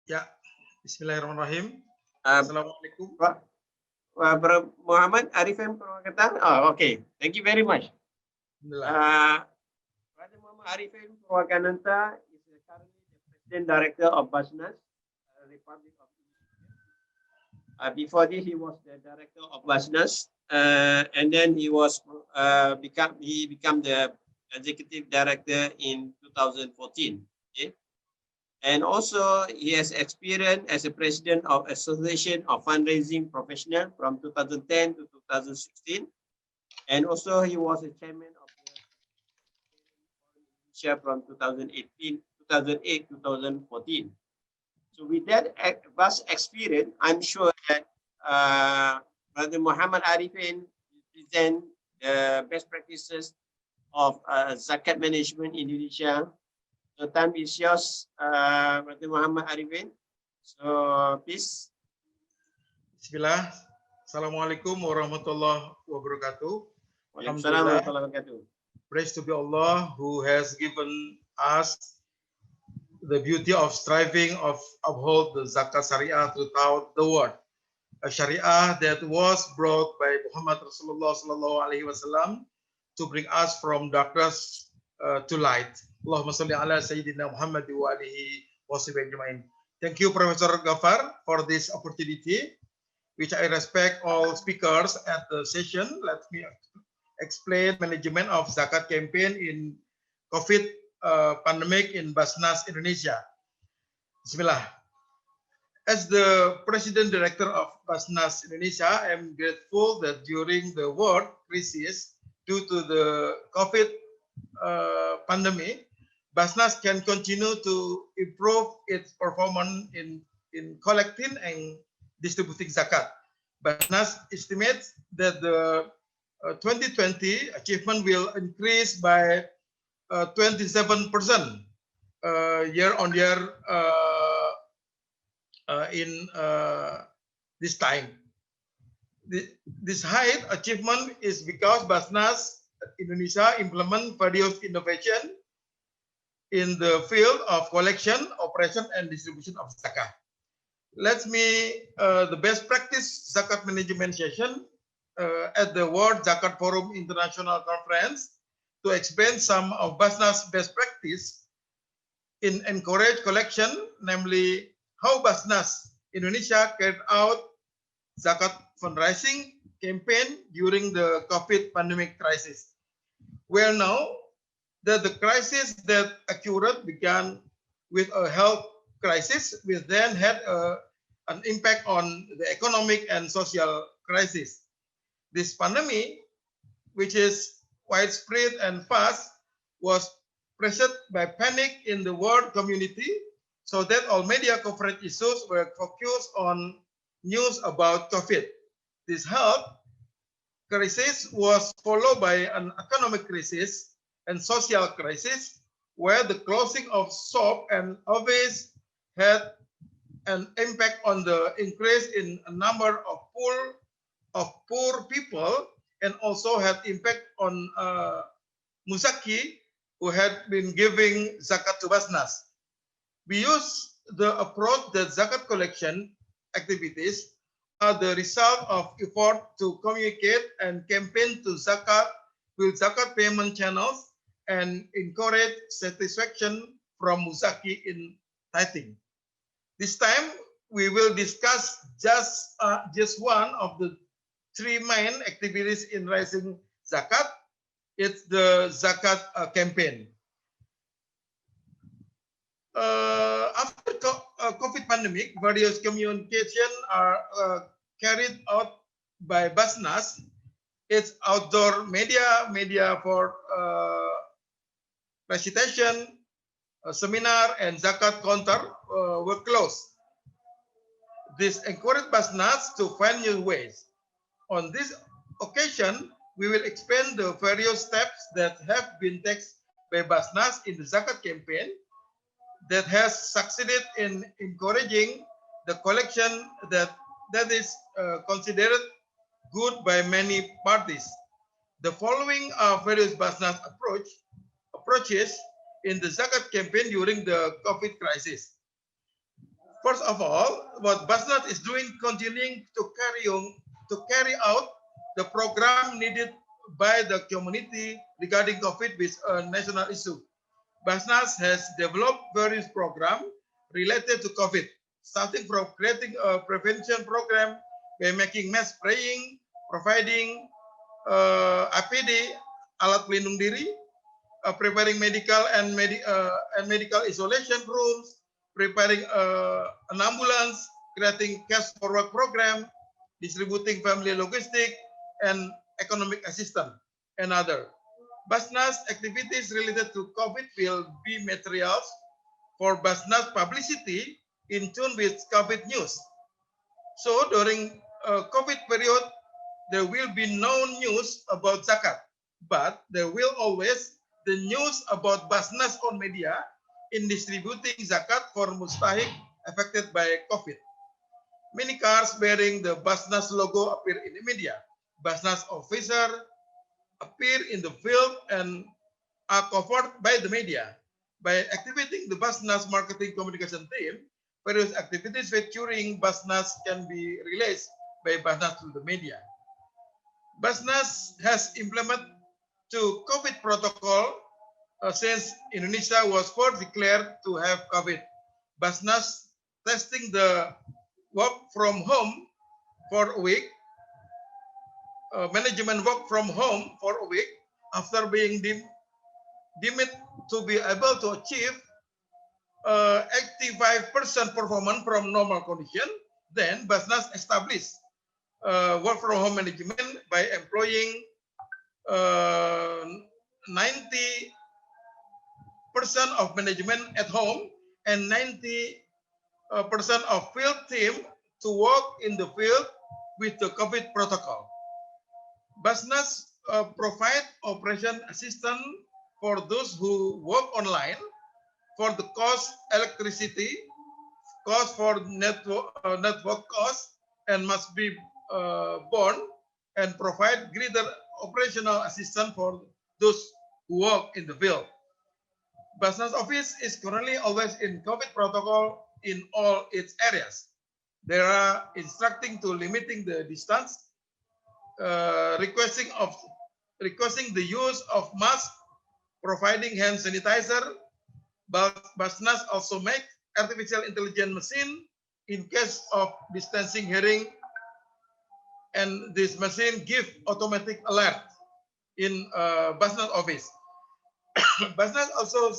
Ya, Bismillahirrahmanirrahim. Uh, Assalamualaikum. Brother Muhammad Arifin Purwakananta. Oh, okay. Thank you very much. Brother Muhammad Arifin Purwakananta is currently the President Director of Basnas, Republic of Indonesia. Before this, he was the Director of Basnas, and then he was become the Executive Director in 2014. Okay? And also, he has experience as a President of Association of Fundraising Professional from 2010 to 2016. And also, he was a Chairman of the from 2008 to 2014. So with that vast experience, I'm sure that Brother Muhammad Arifin will present the best practices of zakat management in Indonesia. The time is yours, Brother Muhammad Arifin. So please. Bismillah. Assalamualaikum warahmatullahi wabarakatuh. Waalaikumsalam warahmatullahi wabarakatuh. Praise to be Allah who has given us the beauty of striving of uphold the zakat Sharia throughout the world. A Sharia that was brought by Muhammad Rasulullah Sallallahu Alaihi Wasallam to bring us from darkness to light. Allahumma salli ala Sayyidina Muhammad wa alihi wa sahbihi. Thank you, Professor Ghaffar, for this opportunity, which I respect all speakers at the session. Let me explain management of zakat campaign in COVID pandemic in Basnas, Indonesia. Bismillah. As the President Director of Basnas, Indonesia, I am grateful that during the world crisis due to the COVID pandemic, Basnas can continue to improve its performance in collecting and distributing zakat. Basnas estimates that the 2020 achievement will increase by 27% year on year in this time. This high achievement is because Basnas Indonesia implement various innovation in the field of collection, operation, and distribution of zakat. Let me the best practice zakat management session at the World Zakat Forum International Conference to explain some of Basnas best practice in encourage collection, namely how Basnas Indonesia carried out zakat fundraising campaign during the COVID pandemic crisis. We know that the crisis that occurred began with a health crisis, which then had an impact on the economic and social crisis. This pandemic, which is widespread and fast, was pressured by panic in the world community, so that all media coverage issues were focused on news about COVID. This health crisis was followed by an economic crisis and social crisis, where the closing of shop and office had an impact on the increase in a number of poor people, and also had impact on Musaki, who had been giving zakat to Basnas. We use the approach that zakat collection activities are the result of effort to communicate and campaign to zakat with zakat payment channels and encourage satisfaction from Musaki in tithing. This time, we will discuss just one of the three main activities in raising zakat. It's the zakat campaign. After COVID pandemic, various communication are carried out by Basnas. It's outdoor media for recitation, seminar, and zakat counter were closed. This encouraged Basnas to find new ways. On this occasion, we will explain the various steps that have been taken by Basnas in the Zakat campaign that has succeeded in encouraging the collection that is considered good by many parties. The following are various Basnas approaches in the Zakat campaign during the COVID crisis. First of all, what Basnas is doing, continuing to carry out the program needed by the community regarding COVID with a national issue. Basnas has developed various programs related to COVID, starting from creating a prevention program by making mass spraying, providing APD, alat pelindung diri, preparing medical and medical isolation rooms, preparing an ambulance, creating cash for work program, distributing family logistic and economic assistance, and other. Basnas activities related to COVID will be materials for Basnas publicity in tune with COVID news. So during COVID period, there will be no news about Zakat, but there will always the news about Basnas on media in distributing Zakat for Mustahik affected by COVID. Many cars bearing the Basnas logo appear in the media. Basnas officer appear in the field and are covered by the media. By activating the Basnas marketing communication team, various activities featuring Basnas can be released by Basnas to the media. Basnas has implemented to COVID protocol since Indonesia was first declared to have COVID. Basnas testing the work from home for a week, management work from home for a week after being deemed to be able to achieve 85% performance from normal condition. Then Basnas established work from home management by employing 90% of management at home and 90% of field team to work in the field with the COVID protocol. Basnas provide operation assistance for those who work online for the cost electricity, cost for network cost, and must be borne and provide greater operational assistance for those who work in the field. Basnas office is currently always in COVID protocol in all its areas. They are instructing to limiting the distance, requesting the use of mask, providing hand sanitizer. But Basnas also make artificial intelligence machine in case of distancing hearing, and this machine give automatic alert in Basnas office. Basnas also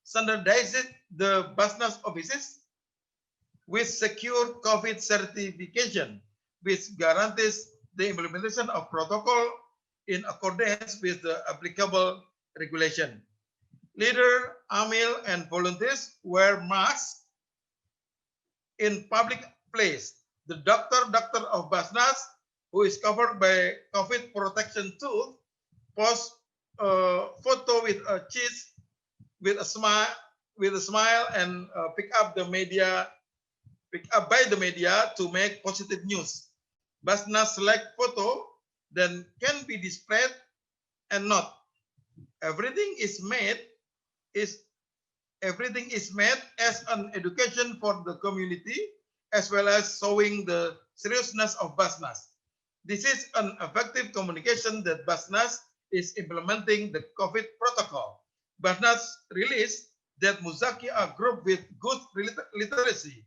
standardized the Basnas offices with secure COVID certification, which guarantees the implementation of protocol in accordance with the applicable regulation. Leader, Amil, and volunteers wear masks in public place. The doctor of Basnas, who is covered by COVID protection tool, post a photo with a cheese, with a smile, and pick up by the media to make positive news. Basnas select photo, then can be displayed and not. Everything is made as an education for the community, as well as showing the seriousness of Basnas. This is an effective communication that Basnas is implementing the COVID protocol. Basnas released that Muzaki are group with good literacy.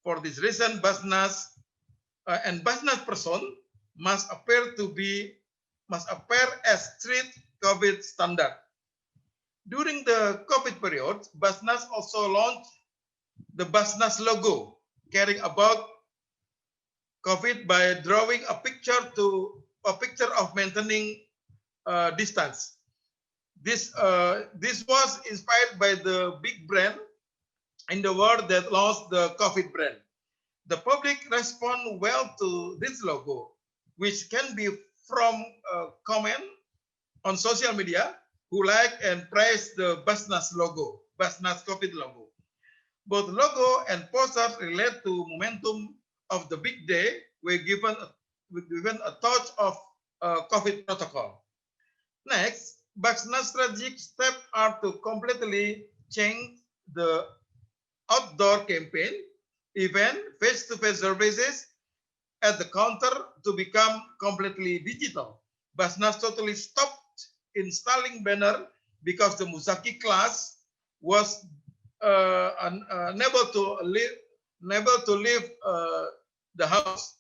For this reason, Basnas and Basnas person must appear as strict COVID standard. During the COVID period, Basnas also launched the Basnas logo, caring about COVID by drawing a picture of maintaining distance. This was inspired by the big brand in the world that launched the COVID brand. The public respond well to this logo, which can be from comment on social media who like and praise the Basnas logo, Basnas COVID logo. Both logo and posters relate to momentum of the big day. We're given a touch of COVID protocol. Next, Basnas strategic steps are to completely change the outdoor campaign, event, face-to-face services at the counter to become completely digital. Basnas totally stopped installing banner because the Muzaki class was unable to leave the house.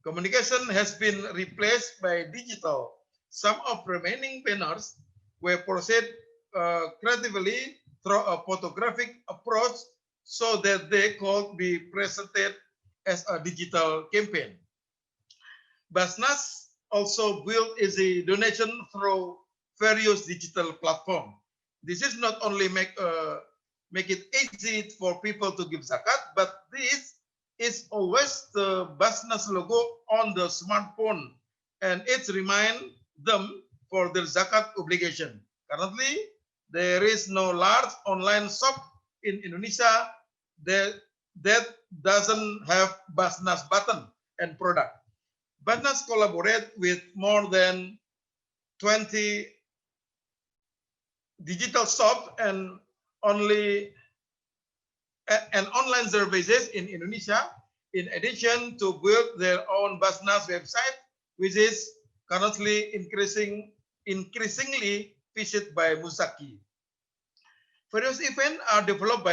Communication has been replaced by digital. Some of remaining banners were processed creatively through a photographic approach so that they could be presented as a digital campaign. Basnas also built easy donation through various digital platforms. This is not only make it easy for people to give zakat, but this is always the Basnas logo on the smartphone, and it reminds them for their zakat obligation. Currently, there is no large online shop in Indonesia that doesn't have Basnas button and product. Basnas collaborate with more than 20 digital shops and online services in Indonesia, in addition to build their own Basnas website, which is currently increasingly visited by Muzaki. Various events are developed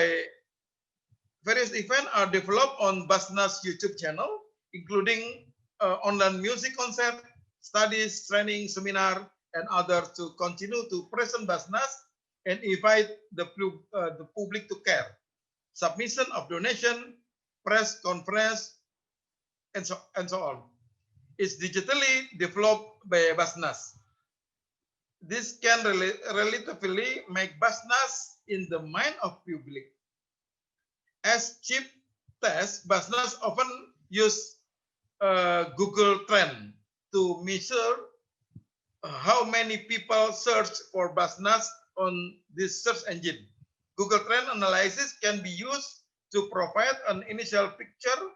on Basnas YouTube channel, including online music concert, studies, training, seminar, and others to continue to present Basnas and invite the public to care. Submission of donation, press conference, and so on. Is digitally developed by Basnas. This can relatively make Basnas in the mind of public. As cheap test, Basnas often use Google Trend to measure how many people search for Basnas on this search engine. Google Trend analysis can be used to provide an initial picture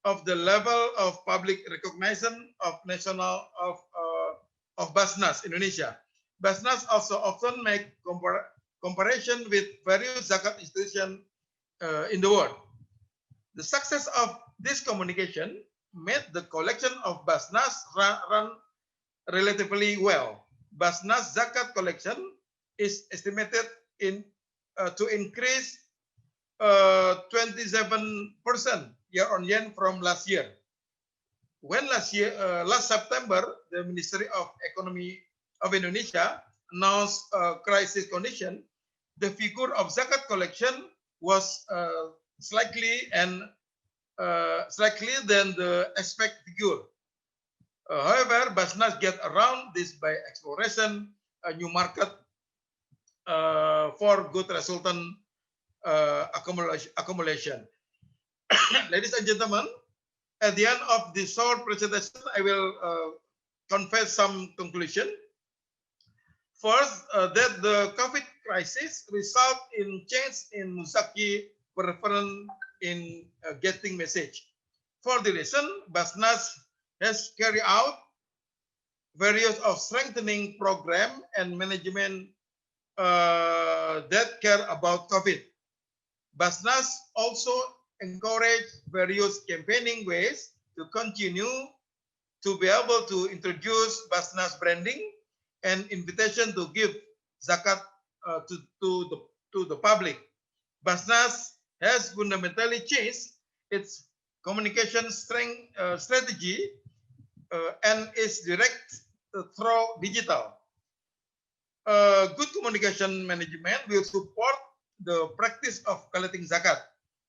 of the level of public recognition of Basnas Indonesia. Basnas also often make comparison with various zakat institutions in the world. The success of this communication made the collection of Basnas run relatively well. Basnas zakat collection is estimated to increase 27% year-on-year from last year. When last September, the Ministry of Economy of Indonesia announced a crisis condition, the figure of zakat collection was slightly than the expected figure. However, Basnas get around this by exploration a new market for good resultant accumulation. Ladies and gentlemen, at the end of this short presentation, I will confess some conclusion. First, that the COVID crisis result in change in Muzaki preference in getting message. For the reason, Basnas has carried out various of strengthening program and management that care about COVID. Basnas also encourage various campaigning ways to continue to be able to introduce Basnas branding and invitation to give zakat to the public. Basnas has fundamentally changed its communication strategy and is direct through digital. Good communication management will support the practice of collecting zakat,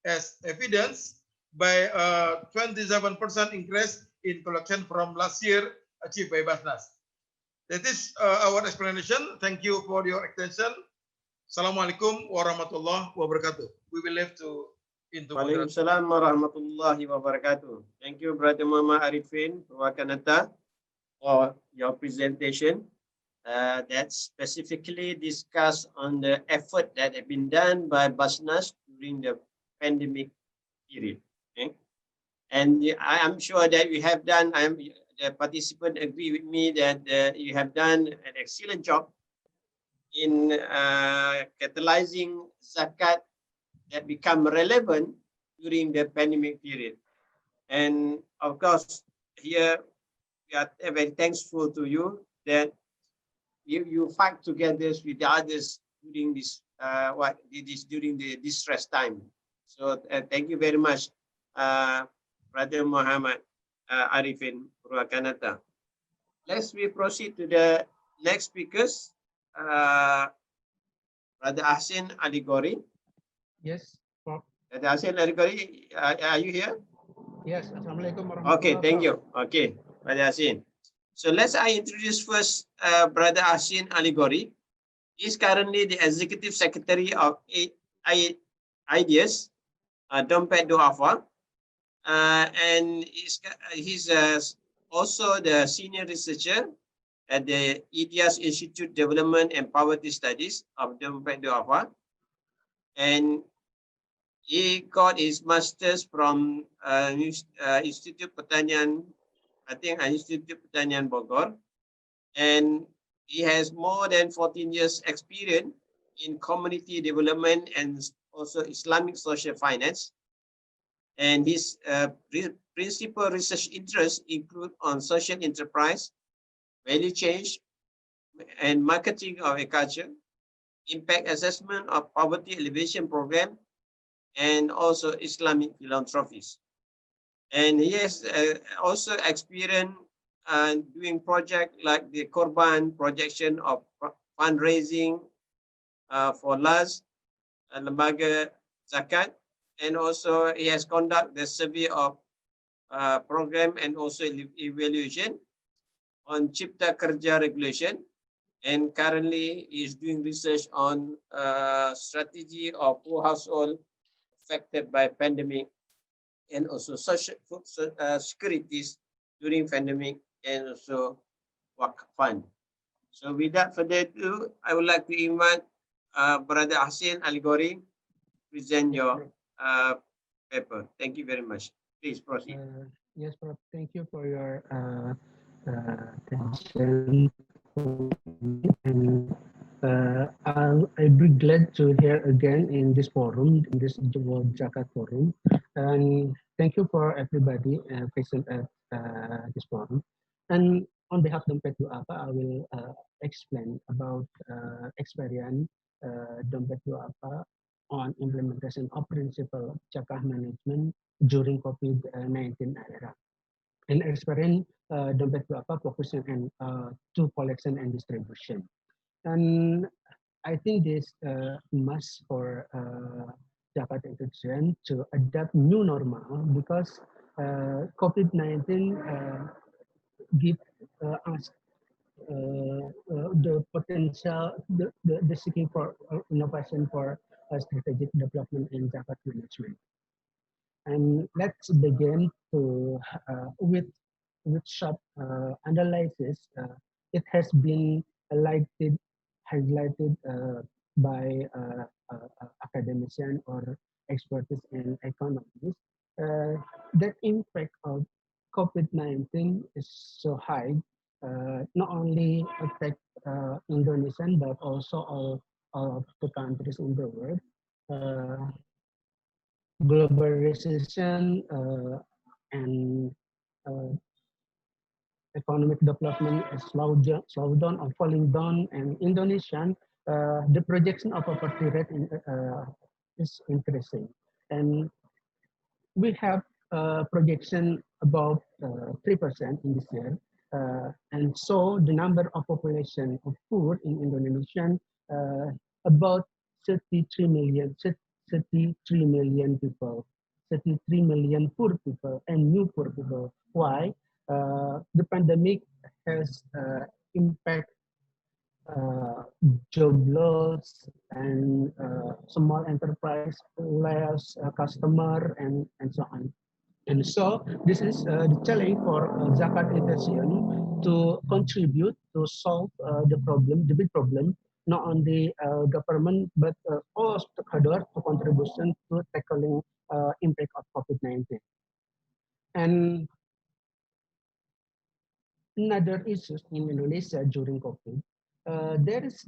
as evidenced by a 27% increase in collection from last year achieved by Basnas. That is our explanation. Thank you for your attention. Assalamualaikum warahmatullahi wabarakatuh. We will leave to into Waalaikumsalam warahmatullahi wabarakatuh. Thank you, Brother Muhammad Arifin Purwakanata, for your presentation that specifically discussed on the effort that have been done by Basnas during the pandemic period. Okay? And I am sure that we have done, the participant agree with me that you have done an excellent job in catalyzing zakat that become relevant during the pandemic period. And of course, here we are very thankful to you that you fight together with the others during this during the distress time. So thank you very much, Brother Muhammad Arifin Purwakanata. Let's proceed to the next speakers. Brother Ahsin Aligori. Yes, Prof. Brother Ahsin Aligori, are you here? Yes, Assalamualaikum warahmatullahi Okay, thank wabarakatuh. you. Okay, Brother Ahsin. So I introduce first Brother Ahsin Aligori. He's currently the Executive Secretary of IDEAS, Dompet Duafa, and he's also the Senior Researcher at the IDEAS Institute Development and Poverty Studies of Dompet Duafa. And he got his master's from Institute Pertanian, I think Institute Pertanian Bogor, and he has more than 14 years experience in community development and also Islamic social finance. And his principal research interests include on social enterprise, value change, and marketing of agriculture, impact assessment of poverty alleviation program, and also Islamic philanthropies. And he has also experience doing projects like the Korban projection of fundraising for LAS, Lembaga Zakat, and also he has conducted the survey of program and also evaluation on Cipta Kerja regulation, and currently he is doing research on strategy of poor household affected by pandemic and also social food securities during pandemic and also work fund. So without further ado, I would like to invite Brother Ahsin Aligori present your paper. Thank you very much. Please proceed. Yes, Prof. Thank you for your attention. And I'll be glad to hear again in this forum, in this World Zakat Forum. And thank you for everybody present at this forum. And on behalf of Dompet Duafa, I will explain about experience Dompet Duafa on implementation of principle Zakah management during COVID-19 era. And experience Dompet Duafa focusing on to collection and distribution. And I think this must for Zakat institution to adapt new normal because COVID-19 give us the potential, the seeking for innovation for strategic development in Zakat management. And let's begin to with short analysis. It has been highlighted by academicians or experts in economics. The impact of COVID-19 is so high, not only affect Indonesian but also all of the countries in the world. Globalization and economic development is slowed down or falling down, and Indonesian, the projection of poverty rate is increasing, and we have projection about 3% in this year, and so the number of population of poor in Indonesia about 33 million, 33 million people, 33 million poor people and new poor people. Why? The pandemic has impact job loss and small enterprise less customer and so on. And so this is the challenge for Zakat International to contribute to solve the problem, the big problem, not only government but all stakeholders to contribution to tackling impact of COVID-19. And another issues in Indonesia during COVID, there is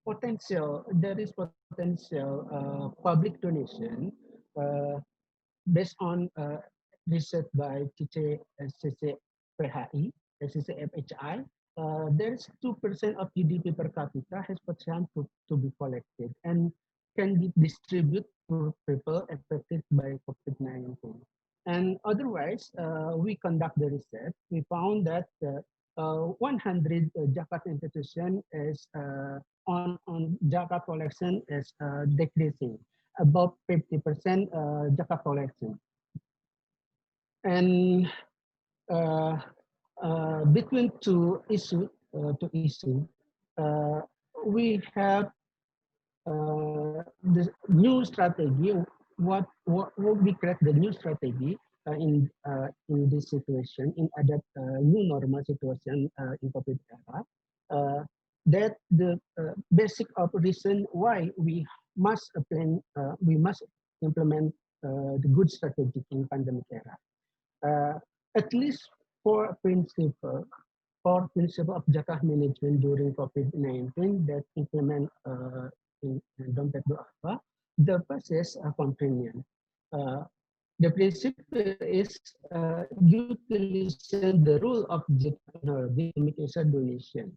potential public donation based on research by CCPHI, CCFHI. There is 2% of GDP per capita has potential to be collected and can be distributed to people affected by COVID-19. And otherwise, we conduct the research. We found that 100 Zakat institution is on Zakat collection is decreasing, about 50% Zakat collection. And between two issues, we have the new strategy. What we create the new strategy in this situation, in adapt new normal situation in COVID era. That the basic of reason why we must implement the good strategy in pandemic era. At least four principles of Zakat management during COVID-19 that implement in dompet duafa. The first is convenience. The principle is utilizing the rule of technology to make a donation.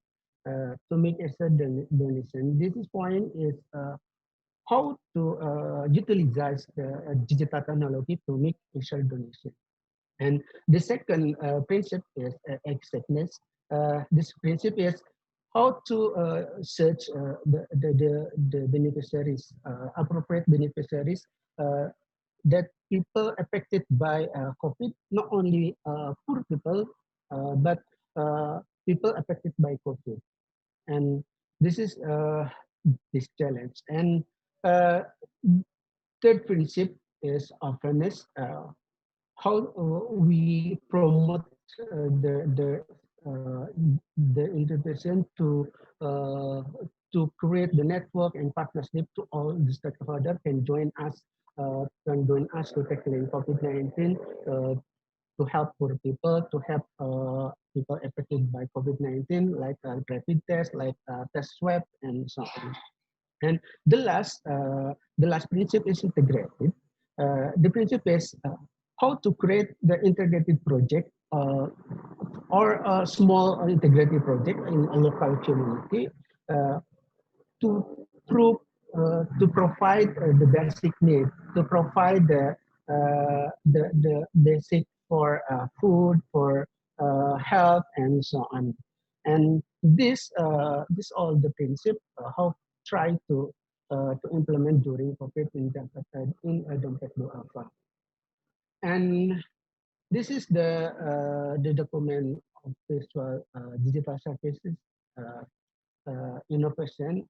This point is how to utilize the digital technology to make a donation. And the second principle is exactness. This principle is how to search the beneficiaries, appropriate beneficiaries that people affected by COVID, not only poor people, but people affected by COVID. And this is this challenge. And third principle is openness. How we promote the integration to create the network and partnership to all the stakeholders can join us to tackling COVID-19 to help poor people, to help people affected by COVID-19, like rapid test, like test swab, and so on. And the last principle is integrated. The principle is how to create the integrated project or a small integrated project in a local community to provide the basic need, to provide the basic for food, for health, and so on. And this all the principle how try to implement during COVID in dompet duafa. And this is the document of visual digital services innovation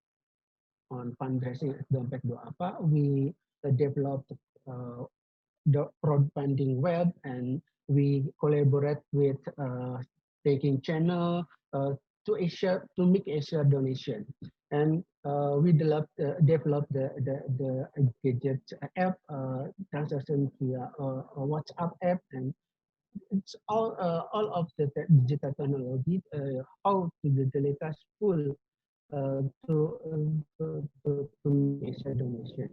on fundraising at dompet duafa. We developed the crowdfunding web, and we collaborate with taking channel to make a donation. And we developed the gadget app, transaction via a WhatsApp app, and it's all of the digital technology how to utilize full to make a donation.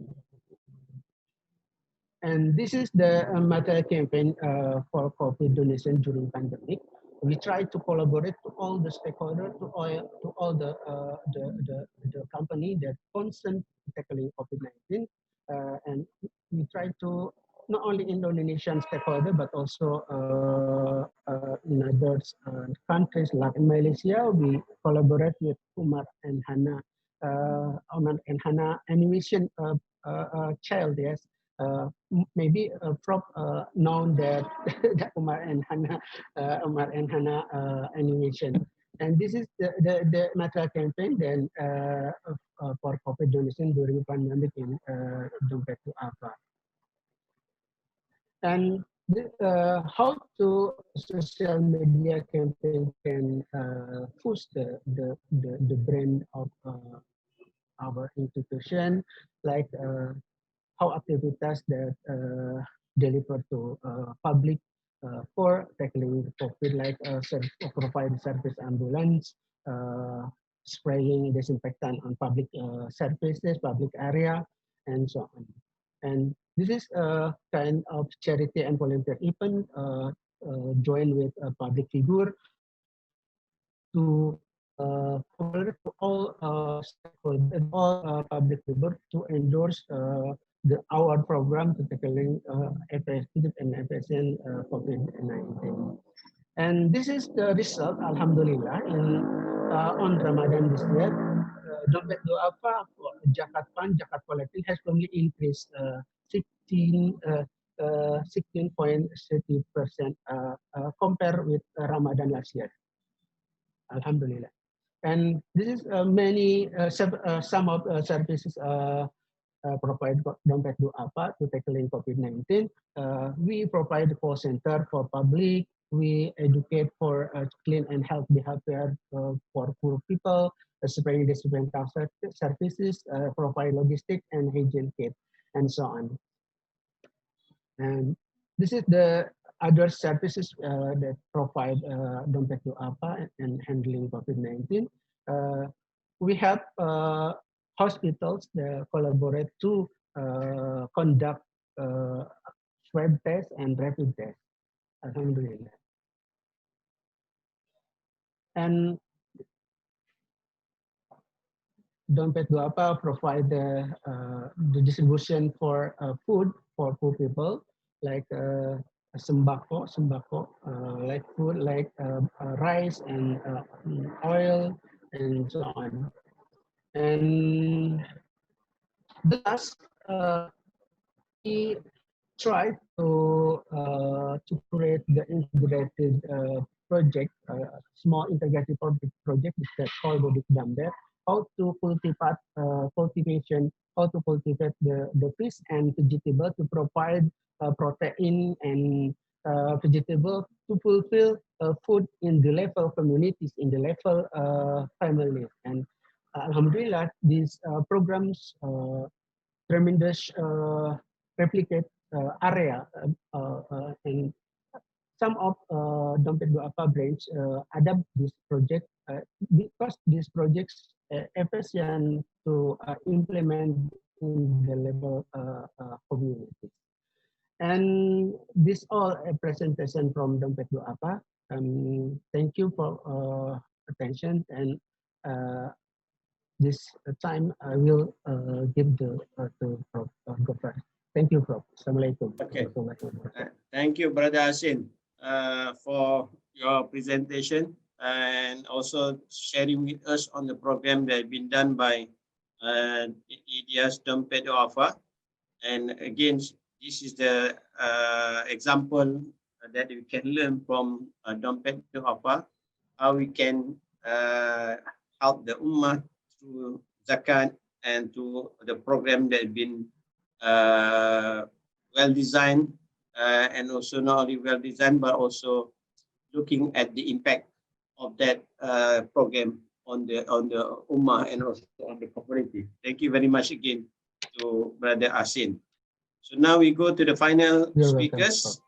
And this is the material campaign for COVID donation during pandemic. We try to collaborate to all the stakeholders, to all the company that concerned tackling COVID-19, and we try to not only Indonesian stakeholder but also in other countries like in Malaysia. We collaborate with Umar and Hana Omar and Hannah animation child. Yes, maybe Prof known that the Omar and Hannah animation. And this is the national campaign then for COVID donation during pandemic in Dompet to Apa. And how to social media campaign can push the brand of our institution, like how activities that deliver to public for tackling COVID, like provide service ambulance, spraying disinfectant on public surfaces, public area, and so on. And this is a kind of charity and volunteer event joined with a public figure to all stakeholders, all public figure to endorse our program to tackling effective and efficient COVID-19. And this is the result, Alhamdulillah, on Ramadan this year. Dompet Duafa, Zakat Fund, Zakat collecting has only increased 16.30% compared with Ramadan last year. Alhamdulillah. And this is some of services provide Dompet Duafa to tackling COVID-19. We provide a call center for public. We educate for clean and health behavior for poor people, spraying disinfectant services, provide logistic and hygiene kit, and so on. And this is the other services that provide Dompet Duafa and handling COVID-19. We have hospitals that collaborate to conduct swab tests and rapid tests. Alhamdulillah. And Dompet Duafa provide the distribution for food for poor people, like sembako, like food, like rice and oil, and so on. And the last, we try to create the integrated project, small integrated project that called the Damber, how to cultivate the fish and vegetable to provide protein and vegetable to fulfill food in the level communities, in the level families. And Alhamdulillah, these programs tremendous replicate area and some of Dompet Duafa branch adapt this project because these projects efficient to implement in the level community. And this all a presentation from Dompet Duafa. Thank you for attention, and this time I will give the to Prof. Gofar. Thank you, Prof. Assalamualaikum. Okay. Thank you, Brother Asin, for your presentation and also sharing with us on the program that has been done by EDS Dompet Duafa. And again, this is the example that we can learn from Dompet Duafa, how we can help the Ummah through Zakat and to the program that has been well designed, and also not only well designed but also looking at the impact of that program on the Ummah and also on the community. Thank you very much again to Brother Asin. So now we go to the final speakers.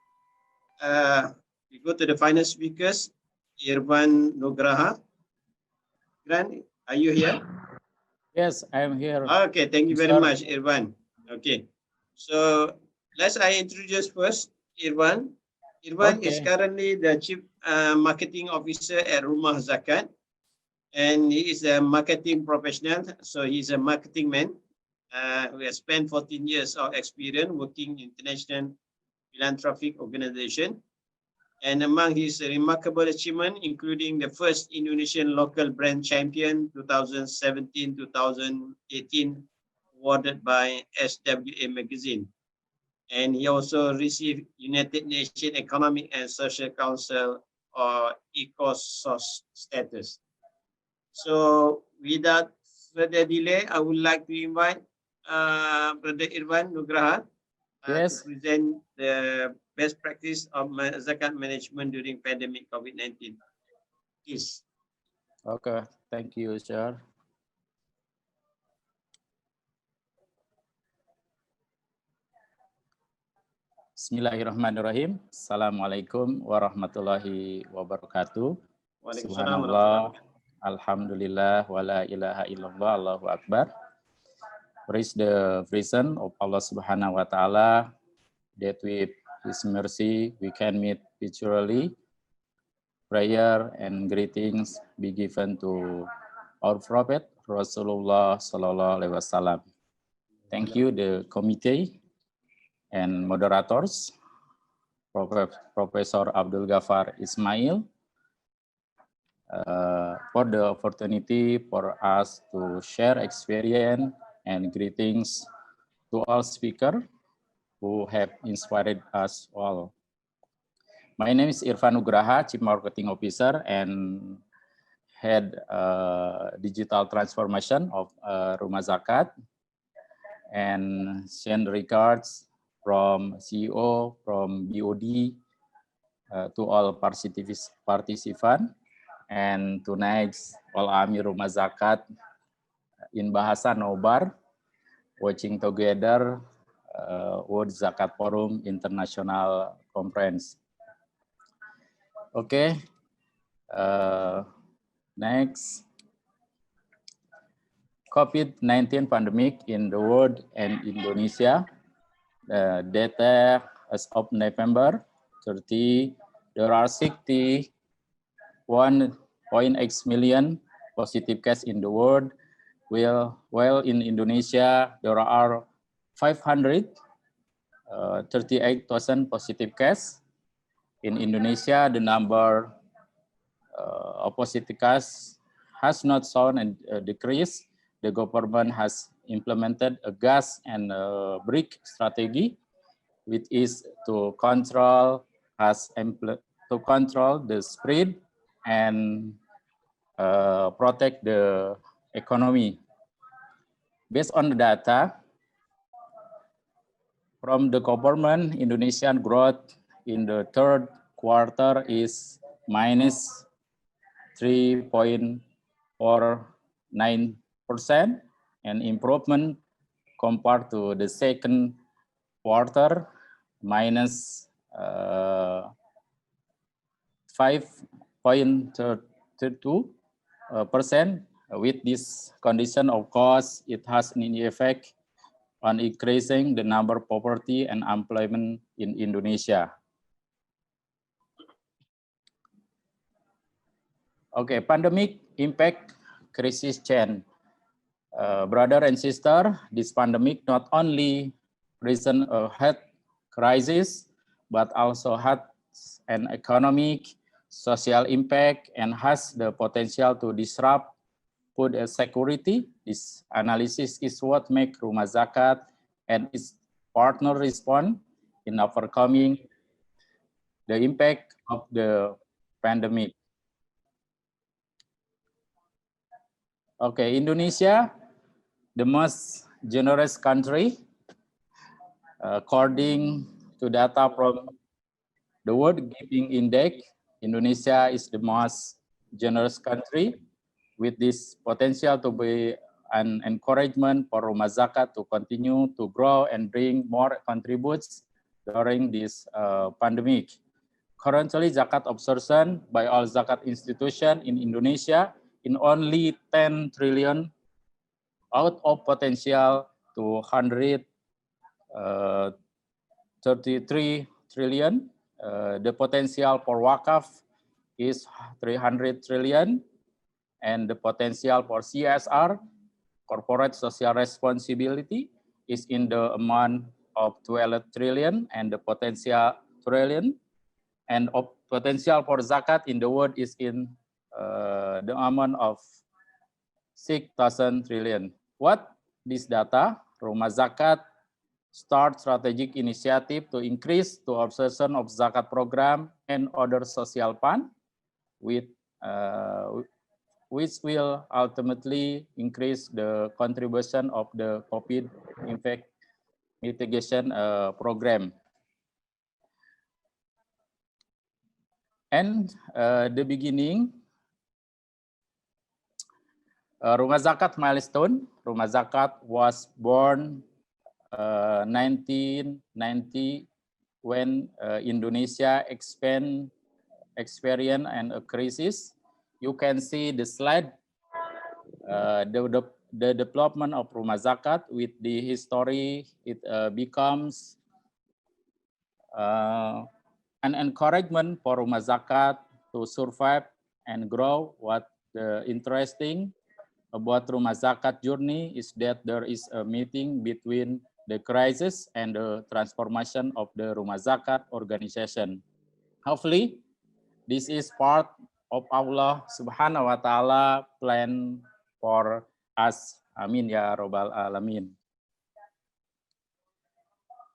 We go to the final speakers. Irfan Nugraha. Irfan, are you here? Yes, I am here. Okay, thank you very much, Irfan. Okay, so let's introduce first Irfan. Irfan is currently the Chief Marketing Officer at Rumah Zakat, and he is a marketing professional. So he's a marketing man who has spent 14 years of experience working in international philanthropic organization. And among his remarkable achievements, including the first Indonesian local brand champion 2017-2018, awarded by SWA magazine. And he also received United Nations Economic and Social Council or ECOSOS status. So without further delay, I would like to invite Brother Irwan Nugraha to Yes. present the best practice of zakat management during pandemic COVID-19. Please. Okay, thank you, sir. Bismillahirrahmanirrahim. Assalamualaikum warahmatullahi wabarakatuh. Waalaikumsalam Subhanallah, alhamdulillah, wa la ilaha illallah, Allahu Akbar. Praise the reason of Allah Subhanahu wa Ta'ala that with His mercy we can meet virtually. Prayer and greetings be given to our Prophet Rasulullah Sallallahu Alaihi Wasallam. Thank you, the committee and moderators, Professor Abdul Ghaffar Ismail, for the opportunity for us to share experience and greetings to all speakers who have inspired us all. My name is Irfan Nugraha, Chief Marketing Officer and Head Digital Transformation of Rumah Zakat, and send regards from CEO, from BOD, to all participants, and tonight all Amir Rumah Zakat in Bahasa Nobar, watching together World Zakat Forum International Conference. Okay, next. COVID-19 pandemic in the world and Indonesia. The data as of November 30, there are 61.8 million positive cases in the world, while in Indonesia there are 538,000 positive cases. In Indonesia, the number of positive cases has not shown a decrease. The government has implemented a gas and brick strategy, which is to control the spread and protect the economy. Based on the data from the government, Indonesian growth in the third quarter is minus 3.49%, and improvement compared to the second quarter, minus 5.32%. With this condition, of course, it has an effect on increasing the number of poverty and unemployment in Indonesia. Okay, pandemic impact crisis chain. Brother and sister, this pandemic not only present a health crisis, but also has an economic, social impact, and has the potential to disrupt food security. This analysis is what makes Rumah Zakat and its partner respond in overcoming the impact of the pandemic. Okay, Indonesia, the most generous country, according to data from the World Giving Index. Indonesia is the most generous country, with this potential to be an encouragement for Rumah Zakat to continue to grow and bring more contributes during this pandemic. Currently, zakat absorption by all zakat institutions in Indonesia in only 10 trillion out of potential to 133 trillion. The potential for wakaf is 300 trillion, and the potential for CSR, corporate social responsibility, is in the amount of 12 trillion, and the potential trillion, and of potential for zakat in the world is in the amount of 6,000 trillion. What this data? Rumah Zakat start strategic initiative to increase to absorption of zakat program and other social fund with which will ultimately increase the contribution of the COVID infect mitigation program. And the beginning, Rumah Zakat milestone. Rumah Zakat was born 1990 when Indonesia experienced a crisis. You can see the slide, the development of Rumah Zakat with the history. It becomes an encouragement for Rumah Zakat to survive and grow. What interesting about Rumah Zakat journey is that there is a meeting between the crisis and the transformation of the Rumah Zakat organization. Hopefully, this is part of Allah Subhanahu wa Ta'ala plan for us. Amin ya Rabbal Alamin.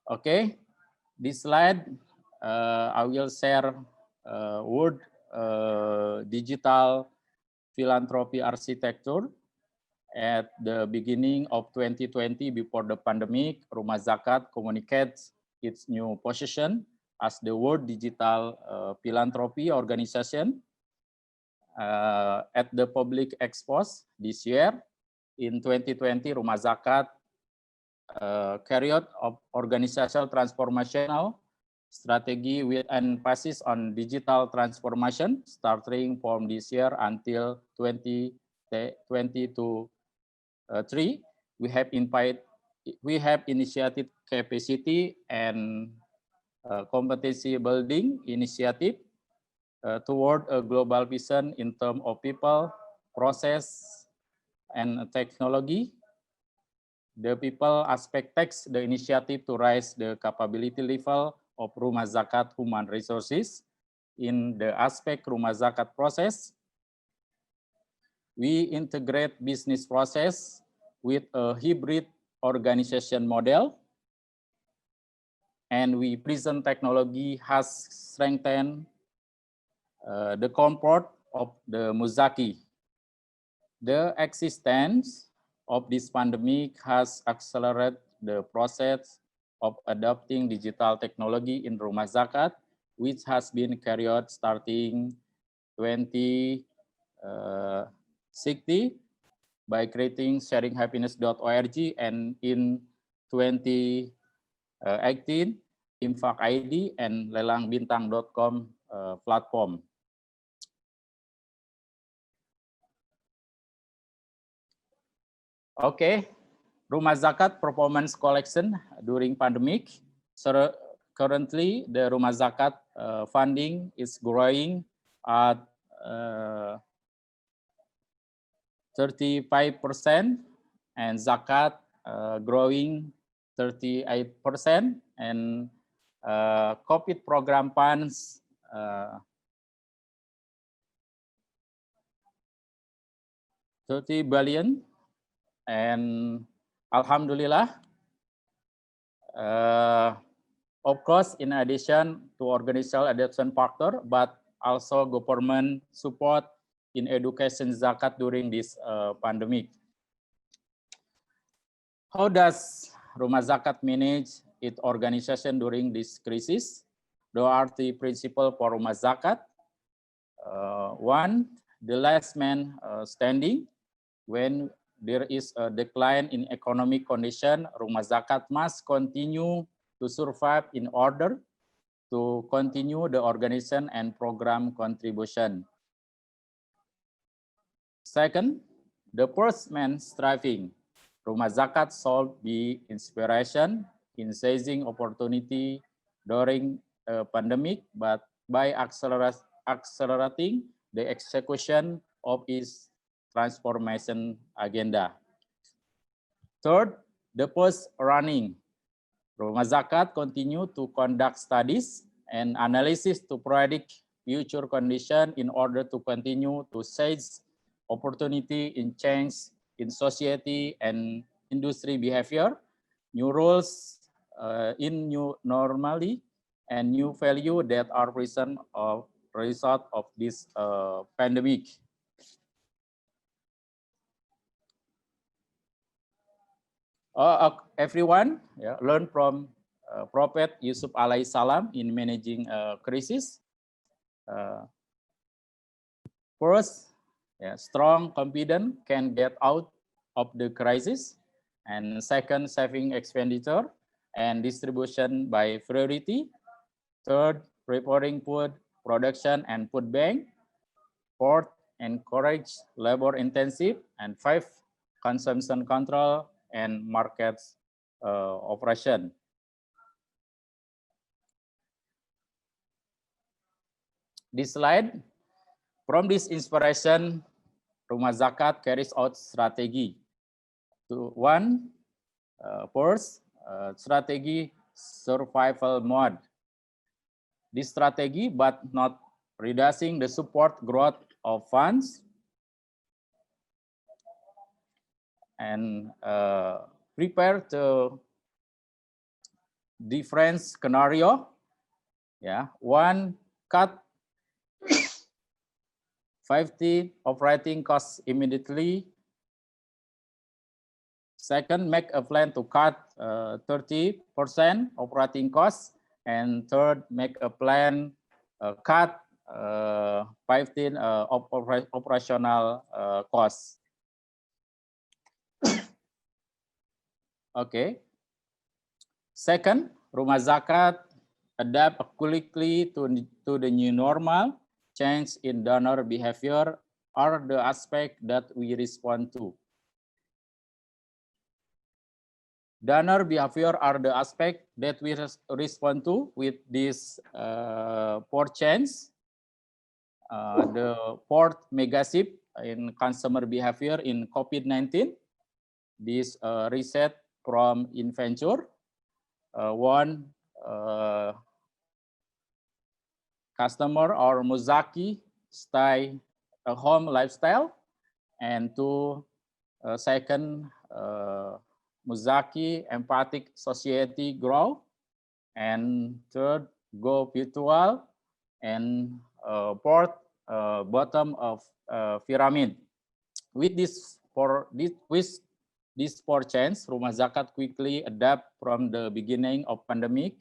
Okay, this slide I will share word digital philanthropy architecture. At the beginning of 2020, before the pandemic, Rumah Zakat communicates its new position as the World Digital Philanthropy Organization. At the public expos this year, in 2020, Rumah Zakat carried out organizational transformational strategy with emphasis on digital transformation, starting from this year until 2022. We have initiated capacity and competency building initiative toward a global vision in terms of people, process, and technology. The people aspect takes the initiative to raise the capability level of Rumah Zakat human resources. In the aspect Rumah Zakat process, we integrate business process with a hybrid organization model, and we present technology has strengthened the comfort of the Muzaki. The existence of this pandemic has accelerated the process of adopting digital technology in Rumah Zakat, which has been carried out starting 2060 by creating sharinghappiness.org, and in 2018, Infak ID and lelangbintang.com platform. Okay, Rumah Zakat performance collection during pandemic. So currently, the Rumah Zakat funding is growing at 35%, and Zakat growing 38%, and COVID program funds 30 billion. And Alhamdulillah, of course, in addition to organizational adoption factor, but also government support in education zakat during this pandemic. How does Rumah Zakat manage its organization during this crisis? There are three principles for Rumah Zakat. One, the last man standing. When there is a decline in economic condition, Rumah Zakat must continue to survive in order to continue the organization and program contribution. Second, the first man striving. Rumah Zakat should be inspiration in seizing opportunity during a pandemic, but by accelerating the execution of its transformation agenda. Third, the first running. Rumah Zakat continue to conduct studies and analysis to predict future condition in order to continue to seize opportunity in change in society and industry behavior, new rules in new normally, and new value that are present of result of this pandemic. Everyone learn from Prophet Yusuf alaihi salam in managing crisis. First, strong, confident can get out of the crisis. And second, saving expenditure and distribution by priority. Third, preparing food production and food bank. Fourth, encourage labor intensive. And fifth, consumption control and markets operation. This slide, from this inspiration, Rumah Zakat carries out strategy. First, strategy survival mode. This strategy, but not reducing the support growth of funds, and prepare to different scenario. One, cut 50 operating costs immediately. Second, make a plan to cut 30% operating costs. And third, make a plan cut 15 operational costs. Okay. Second, Rumah Zakat adapt quickly to the new normal. Change in donor behavior are the aspect that we respond to. Donor behavior are the aspect that we respond to with this fourth change. The fourth mega shift in consumer behavior in COVID-19. This reset from inventure. One, customer or Muzaki stay a home lifestyle. And two, second, Muzaki empathic society grow. And third, go virtual. And fourth, bottom of pyramid. With this four change, Rumah Zakat quickly adapt from the beginning of pandemic,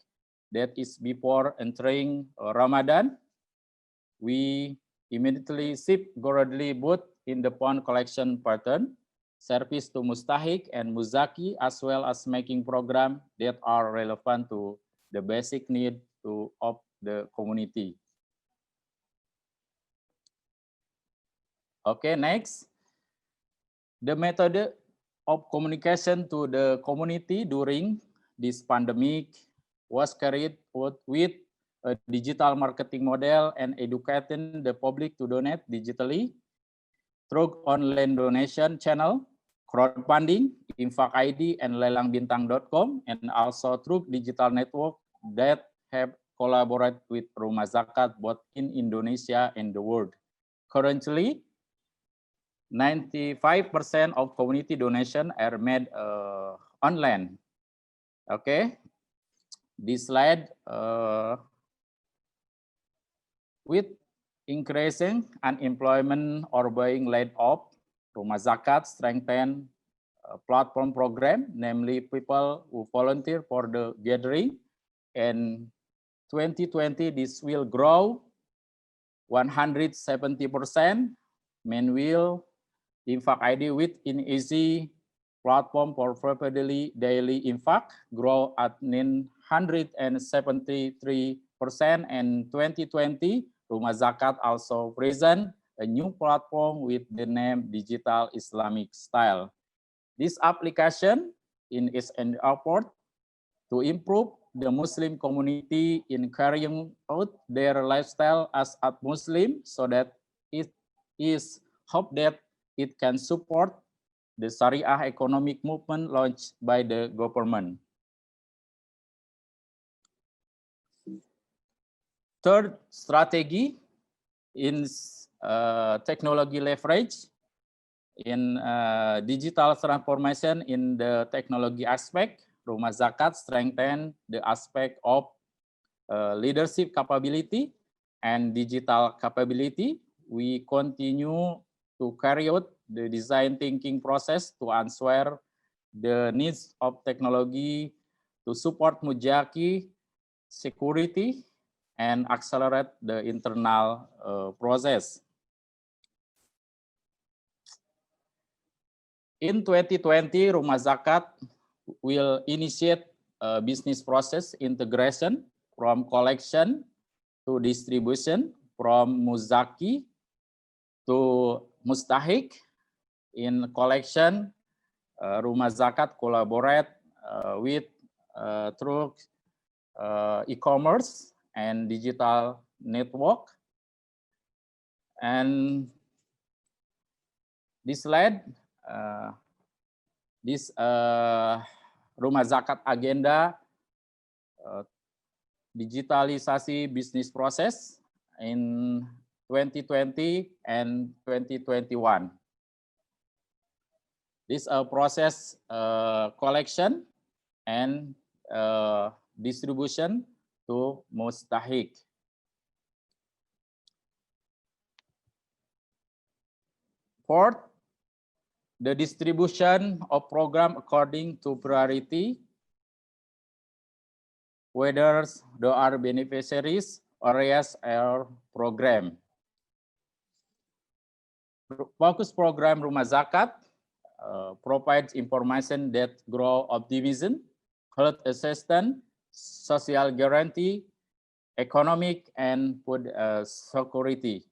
that is before entering Ramadan. We immediately shift gradually both in the pawn collection pattern, service to Mustahik and Muzaki, as well as making programs that are relevant to the basic need of the community. Okay, next. The method of communication to the community during this pandemic was carried out with a digital marketing model and educating the public to donate digitally through online donation channel, crowdfunding, Infak ID, and lelangbintang.com, and also through digital network that have collaborated with Rumah Zakat both in Indonesia and the world. Currently, 95% of community donation are made online. Okay, this slide with increasing unemployment or being laid off, Rumah Zakat strengthen platform program, namely people who volunteer for the gathering. And 2020, this will grow 170%. Meanwhile, Infak ID with in easy platform for daily infak grow at 973%. And 2020, Rumah Zakat also present a new platform with the name Digital Islamic Style. This application is an effort to improve the Muslim community in carrying out their lifestyle as a Muslim, so that it is hoped that it can support the Sharia economic movement launched by the government. Third strategy, in technology leverage, in digital transformation in the technology aspect. Rumah Zakat strengthen the aspect of leadership capability and digital capability. We continue to carry out the design thinking process to answer the needs of technology to support Mujaki security and accelerate the internal process. In 2020, Rumah Zakat will initiate a business process integration from collection to distribution, from Muzaki to Mustahik. In collection, Rumah Zakat collaborate with through e-commerce and digital network. And this led this Rumah Zakat agenda digitalisasi business process in 2020 and 2021. This process collection and distribution to Mustahik. Fourth, the distribution of program according to priority, whether there are beneficiaries, areas, or program. Focus program Rumah Zakat provides information that grow optimism, health assistance, social guarantee, economic and food security.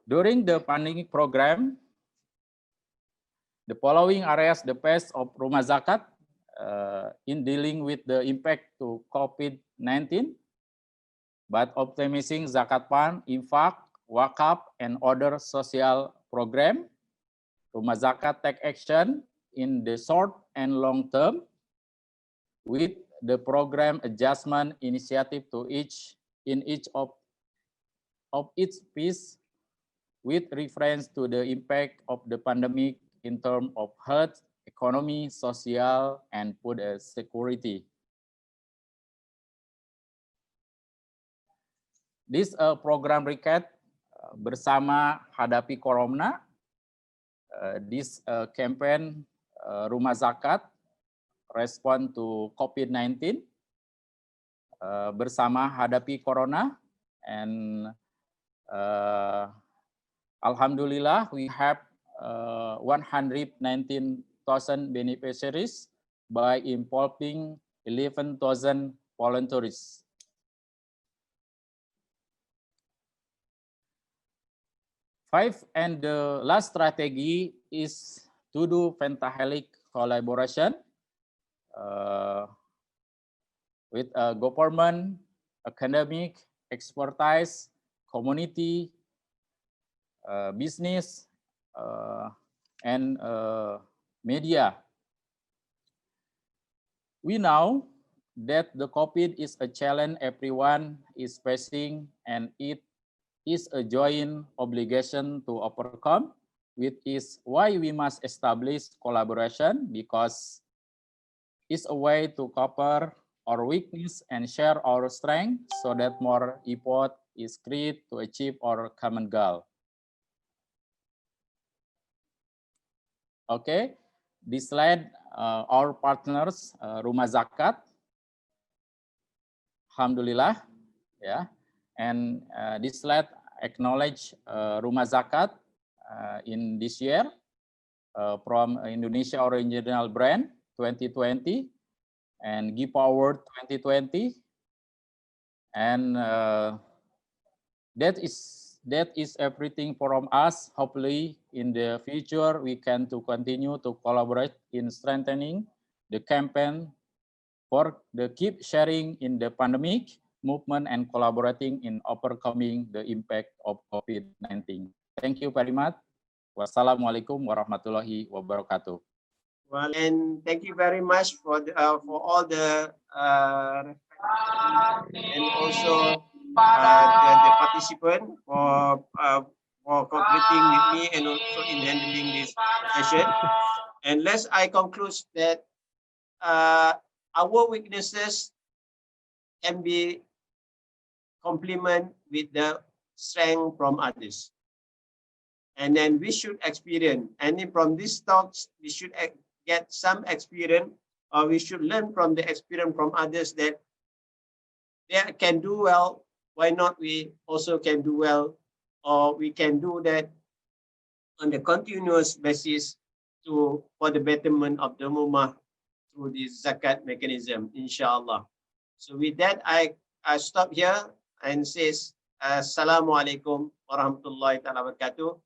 During the pandemic program, the following areas the best of Rumah Zakat in dealing with the impact to COVID-19, but optimizing Zakat Fund, Infak, Wakaf, and other social program. Rumah Zakat take action in the short and long term with the program adjustment initiative to each of its piece, with reference to the impact of the pandemic in terms of health, economy, social, and food security. This program recap bersama hadapi Corona. This campaign Rumah Zakat respond to COVID-19 bersama hadapi Corona, and Alhamdulillah, we have 119,000 beneficiaries by involving 11,000 volunteers. Five, and the last strategy is to do pentahelic collaboration with government, academic, expertise, community, business, and media. We know that the COVID is a challenge everyone is facing, and it is a joint obligation to overcome, which is why we must establish collaboration, because it's a way to cover our weakness and share our strength so that more effort is created to achieve our common goal. Okay, this slide our partners Rumah Zakat, Alhamdulillah, yeah, and this slide acknowledge Rumah Zakat in this year from Indonesia Original Brand 2020 and Give Award 2020, and that is everything from us. Hopefully in the future we can to continue to collaborate in strengthening the campaign for the keep sharing in the pandemic movement and collaborating in overcoming the impact of COVID-19. Thank you very much. Wassalamualaikum warahmatullahi wabarakatuh. Well, and thank you very much for all the and also the participant for cooperating with me and also in handling this session. And lest I conclude that our weaknesses can be complement with the strength from others. And then we should experience, and from these talks, we should get some experience, or we should learn from the experience from others that they can do well. Why not we also can do well, or we can do that on the continuous basis for the betterment of the Ummah through this zakat mechanism, inshallah. So with that, I stop here and says Assalamu alaikum warahmatullahi wabarakatuh.